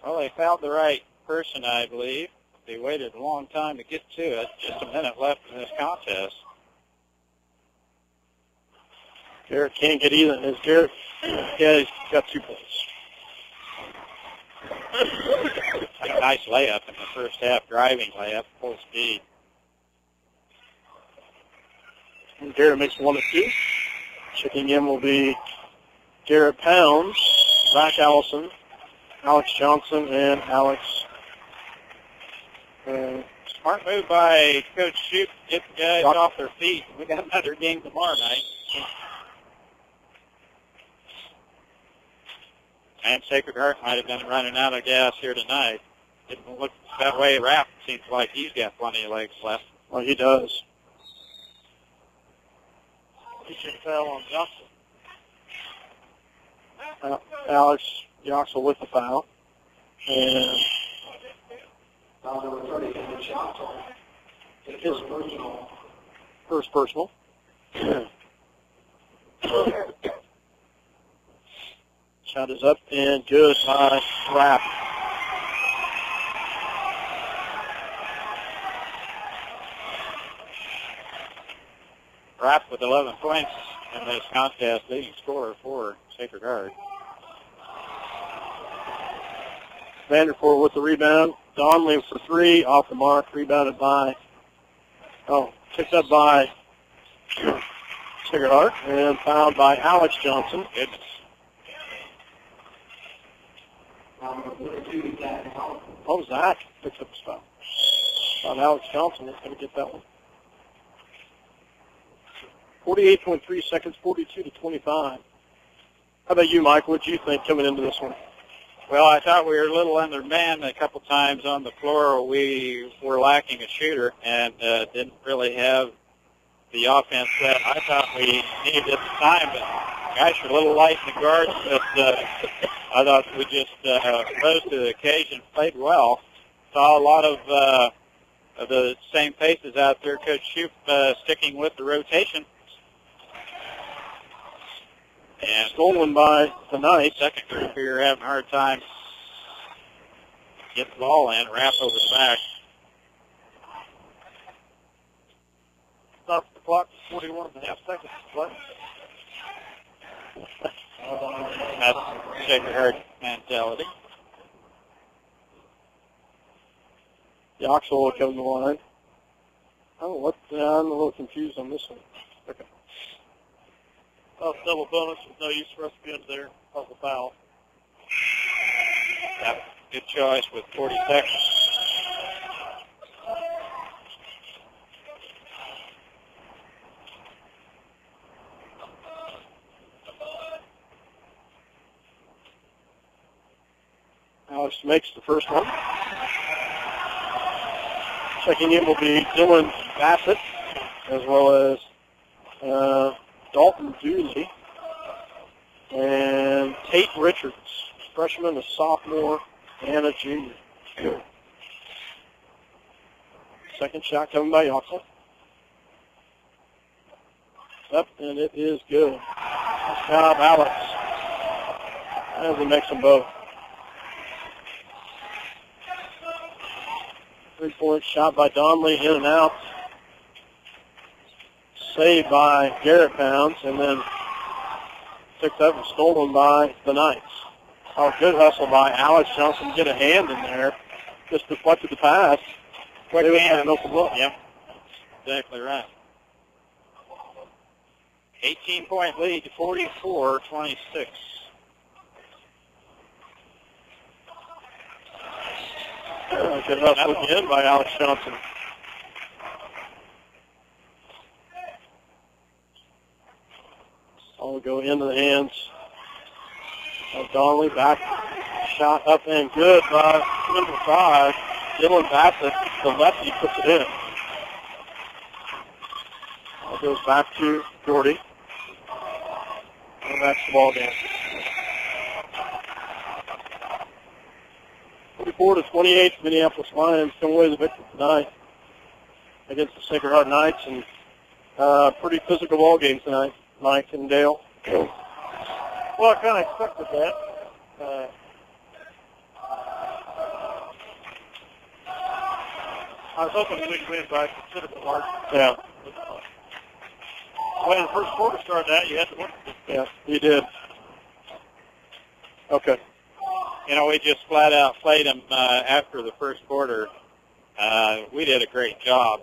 S2: Well, they fouled the right person, I believe. They waited a long time to get to it. Just a minute left in this contest.
S3: Garrett can't get either. Is Garrett? Yeah, he's got 2 points.
S2: A nice layup in the first half, driving layup, full speed.
S3: And Garrett makes 1 of 2. Checking in will be Garrett Pounds, Zach Allison, Alex Johnson, and Alex.
S2: Smart move by Coach Shute. Get the guys off their feet. We got another game tomorrow night. And Sacred Heart might have been running out of gas here tonight. Didn't look that way. Rapp seems like he's got plenty of legs left.
S3: Well, he does.
S9: He should foul on Johnson.
S3: Alex Yoxel with the foul. And his first personal. Shot is up and good by Rapp.
S2: Rapp with 11 points in this contest, leading scorer for Sacred Heart.
S3: Vanderford with the rebound. Donnelly for 3, off the mark, rebounded by, Picked up by Sacred Heart and fouled by Alex Johnson.
S2: Goodness.
S3: What was that? Picked up the foul. Thought Alex Johnson was going to get that one. 48.3 seconds, 42-25. How about you, Mike? What did you think coming into this one?
S2: Well, I thought we were a little undermanned a couple times on the floor. We were lacking a shooter and didn't really have the offense that I thought we needed at the time. But guys were a little light in the guards, but I thought we just rose to the occasion, played well. Saw a lot of the same faces out there. Coach Shoup sticking with the rotation. And
S3: stolen by the Knights.
S2: Second group here having a hard time getting the ball in, wrap over the back.
S3: Stop the clock, 41.5 seconds to play.
S2: That's Sacred Heart mentality.
S3: Yoxel will come to the line. Oh, I'm a little confused on this one. Okay. Oh, double bonus. There's no use for us to be under there. Off the foul.
S2: Yeah, good choice with 40 seconds.
S3: Alex makes the first one. Checking in will be Dylan Bassett, as well as Dalton Dooley and Tate Richards, freshman, a sophomore, and a junior. Second shot coming by Yoxel. Up, and it is good. Nice job, Alex. As he makes them both. 3-point shot by Donnelly, in and out. Saved by Garrett Pounds, and then picked up and stolen by the Knights. Oh, good hustle by Alex Johnson. Get a hand in there. Just deflected the pass.
S2: Quick
S3: They would
S2: hand.
S3: have an open look.
S2: Yep, exactly right. 18-point lead to 44-26.
S3: Good hustle again by Alex Johnson. I'll go into the hands of Donnelly. Back shot up and good by number 5, Dylan Bassett. The lefty puts it in. It goes back to Gordy. And that's the ball game. 44-28, Minneapolis Lions come away the victor tonight against the Sacred Heart Knights, and pretty physical ball game tonight, Mike and Dale. Well, I kind of expected that. I was hoping we'd win by a considerable margin. Yeah. When the first quarter started out, you had to win. Yeah, you did. Okay.
S2: You know, we just flat out played them after the first quarter. We did a great job,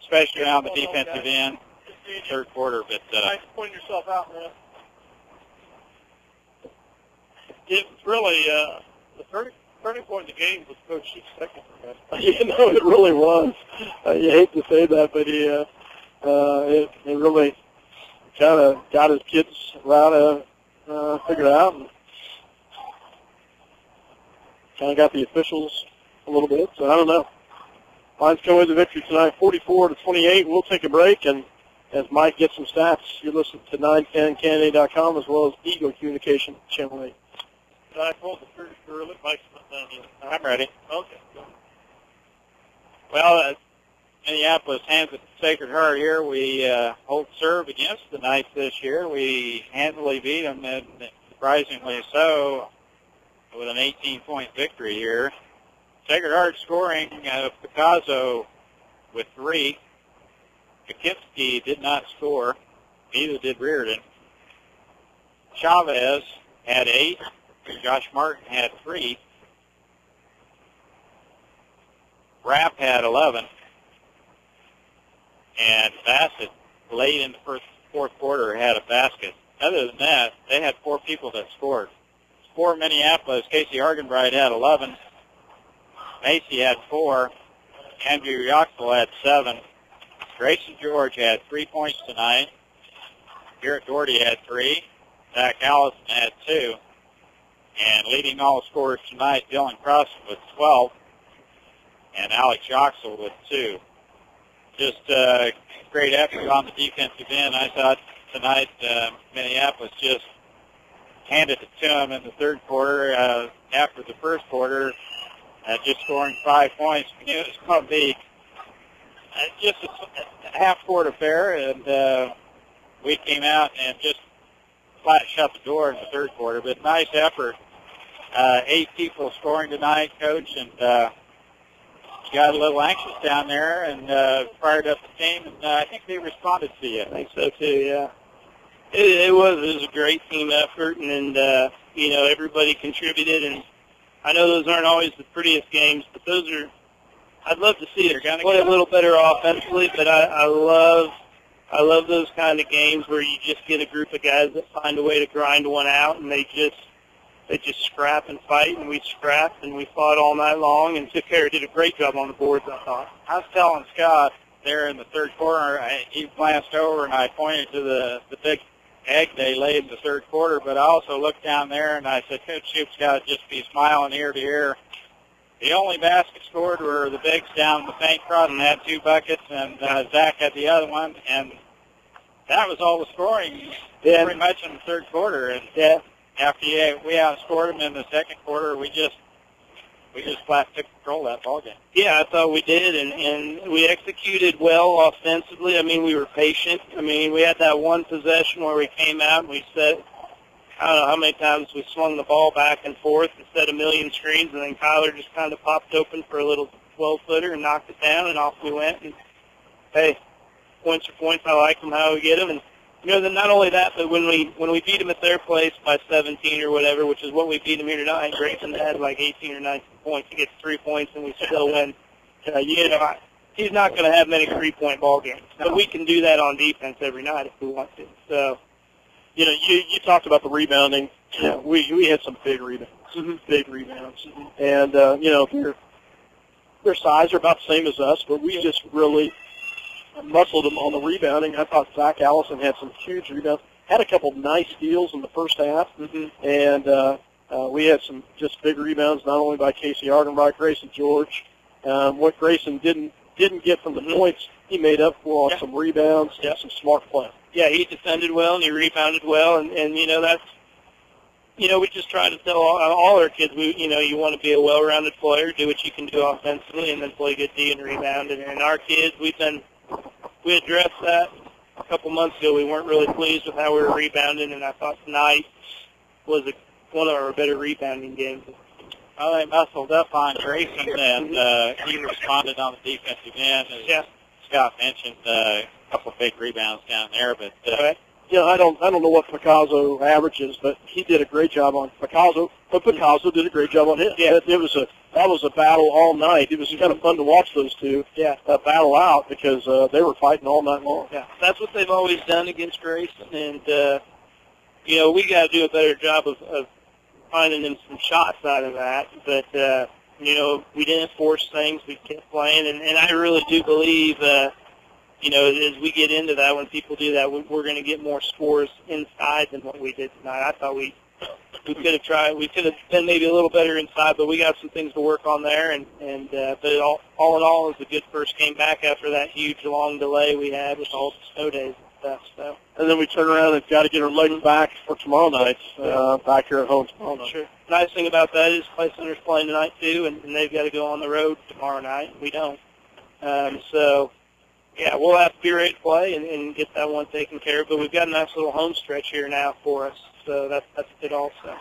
S2: especially on the defensive end, third quarter. But
S3: nice pointing yourself out, man. It's really the turning point in the game was Coach Sheep's second. You know, it really was. You hate to say that, but it really kind of got his kids around to figure it out. And kind of got the officials a little bit, so I don't know. Lions come with the victory tonight, 44-28. We'll take a break, and as Mike gets some stats, you're listening to 910canada.com as well as Eagle Communication Channel 8. I told the first girl that Mike's not down here.
S2: I'm ready.
S3: Okay.
S2: Well, Minneapolis hands it to Sacred Heart here. We hold serve against the Knights this year. We handily beat them, and surprisingly so, with an 18-point victory here. Sacred Heart scoring, Picasso with 3. Kakinski did not score. Neither did Reardon. Chavez had 8. Josh Martin had 3. Rapp had 11. and Bassett late in the fourth quarter had a basket. Other than that, they had 4 people that scored. For Minneapolis, Casey Argenbright had 11. Macy had 4. Andrew Yoxel had 7. Grayson George had 3 points tonight. Garrett Doherty had 3. Zach Allison had 2. And leading all scorers tonight, Dylan Cross with 12. And Alex Yoxel with 2. Just great effort on the defensive end. I thought tonight Minneapolis just handed it to them in the third quarter. After the first quarter, just scoring 5 points. We knew it was going to be just a half-court affair, and we came out and just flat shut the door in the third quarter. But nice effort. 8 people scoring tonight, Coach, and got a little anxious down there and fired up the team, and I think they responded to you.
S1: I think so too. Yeah, it was a great team effort, and everybody contributed. And I know those aren't always the prettiest games, but those are. I'd love to see it play a little better offensively, but I love those kind of games where you just get a group of guys that find a way to grind one out, and they just scrap and fight, and we scrapped and we fought all night long, and took care. Did a great job on the boards, I thought.
S2: I was telling Scott there in the third quarter, he glanced over and I pointed to the big egg they laid in the third quarter, but I also looked down there and I said, Coach Shoup's got to just be smiling ear to ear. The only basket scored were the bigs down in the paint cross and had 2 buckets, and Zach had the other one, and that was all the scoring pretty much in the third quarter. And after we outscored them in the second quarter, we just flat took control of that ball game.
S1: Yeah, I thought we did, and we executed well offensively. I mean, we were patient. I mean, we had that one possession where we came out and we set, I don't know how many times we swung the ball back and forth and set a million screens, and then Kyler just kind of popped open for a little 12-footer and knocked it down, and off we went. And, hey, points are points. I like them how we get them. And, then not only that, but when we beat them at their place by 17 or whatever, which is what we beat them here tonight, Grayson had like 18 or 19 points. He gets 3 points, and we still win. He's not going to have many 3-point ball games, but we can do that on defense every night if we want to. So,
S3: you talked about the rebounding. Yeah, we had some big rebounds, big rebounds, and their size are about the same as us, but we just really muscled them on the rebounding. I thought Zach Allison had some huge rebounds. Had a couple nice steals in the first half, and we had some just big rebounds, not only by Casey Argenbright, Grayson George. What Grayson didn't get from the points, he made up for on some rebounds and some smart play.
S1: Yeah, he defended well and he rebounded well, and that's. We just try to tell all our kids, you want to be a well-rounded player, do what you can do offensively, and then play good D and rebound. And our kids, we addressed that a couple months ago. We weren't really pleased with how we were rebounding, and I thought tonight was one of our better rebounding games.
S2: Well, they muscled up on Grayson, and he responded on the defensive end. As Scott mentioned, a couple of big rebounds down there, but.
S3: I don't know what Picasso averages, but he did a great job on Picasso. But Picasso did a great job on him. Yeah, that was a battle all night. It was kind of fun to watch those two battle out because they were fighting all night long.
S1: Yeah, that's what they've always done against Grayson, and we got to do a better job of finding them some shots out of that. But we didn't force things. We kept playing, and I really do believe. As we get into that, when people do that, we're going to get more scores inside than what we did tonight. I thought we could have tried. We could have been maybe a little better inside, but we got some things to work on there. But all in all, it was a good first game back after that huge long delay we had with all the snow days and stuff. So.
S3: And then we turn around and got to get our legs back for tomorrow night, back here at home tomorrow night.
S1: Sure. Nice thing about that is Clay Center's playing tonight too, and they've got to go on the road tomorrow night. We don't. Yeah, we'll have to be ready to play and get that one taken care of. But we've got a nice little home stretch here now for us, so that's good also.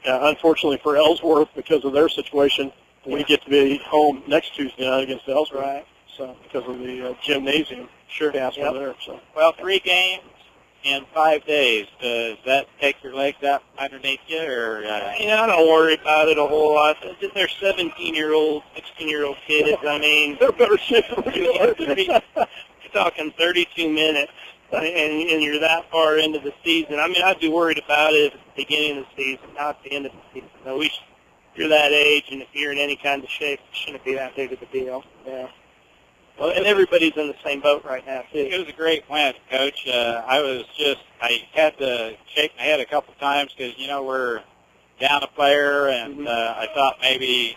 S3: Yeah, unfortunately for Ellsworth, because of their situation, we get to be home next Tuesday night against Ellsworth.
S1: Right.
S3: So because of the gymnasium fiasco there. So.
S2: Well, 3 games in 5 days. Does that take your legs out underneath you, or?
S1: I don't worry about it a whole lot. They're 17-year-old, 16-year-old kids. I mean,
S3: they're better shape than we are.
S1: talking 32 minutes, and you're that far into the season. I mean, I'd be worried about it at the beginning of the season, not at the end of the season. So if you're that age, and if you're in any kind of shape, it shouldn't be that big of a deal. Yeah. Well, and everybody's in the same boat right now, too.
S2: It was a great win, Coach. I had to shake my head a couple times because, we're down a player, and I thought maybe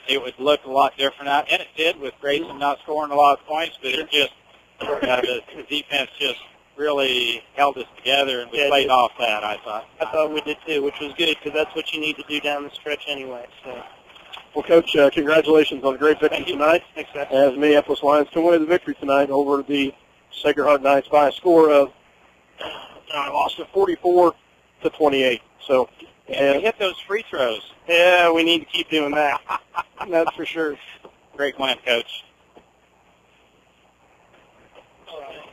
S2: it would look a lot different out, and it did with Grayson not scoring a lot of points, but it just, the defense just really held us together, and we played off that, I thought.
S1: I thought we did, too, which was good because that's what you need to do down the stretch anyway, so.
S3: Well, Coach, congratulations on a great victory tonight.
S1: Thanks, Seth.
S3: As Minneapolis Lions come away with the victory tonight over the Sacred Heart Knights by a score of lost it 44-28. So,
S2: and we hit those free throws.
S1: Yeah, we need to keep doing that. That's for sure.
S2: Great win, Coach.
S1: All right.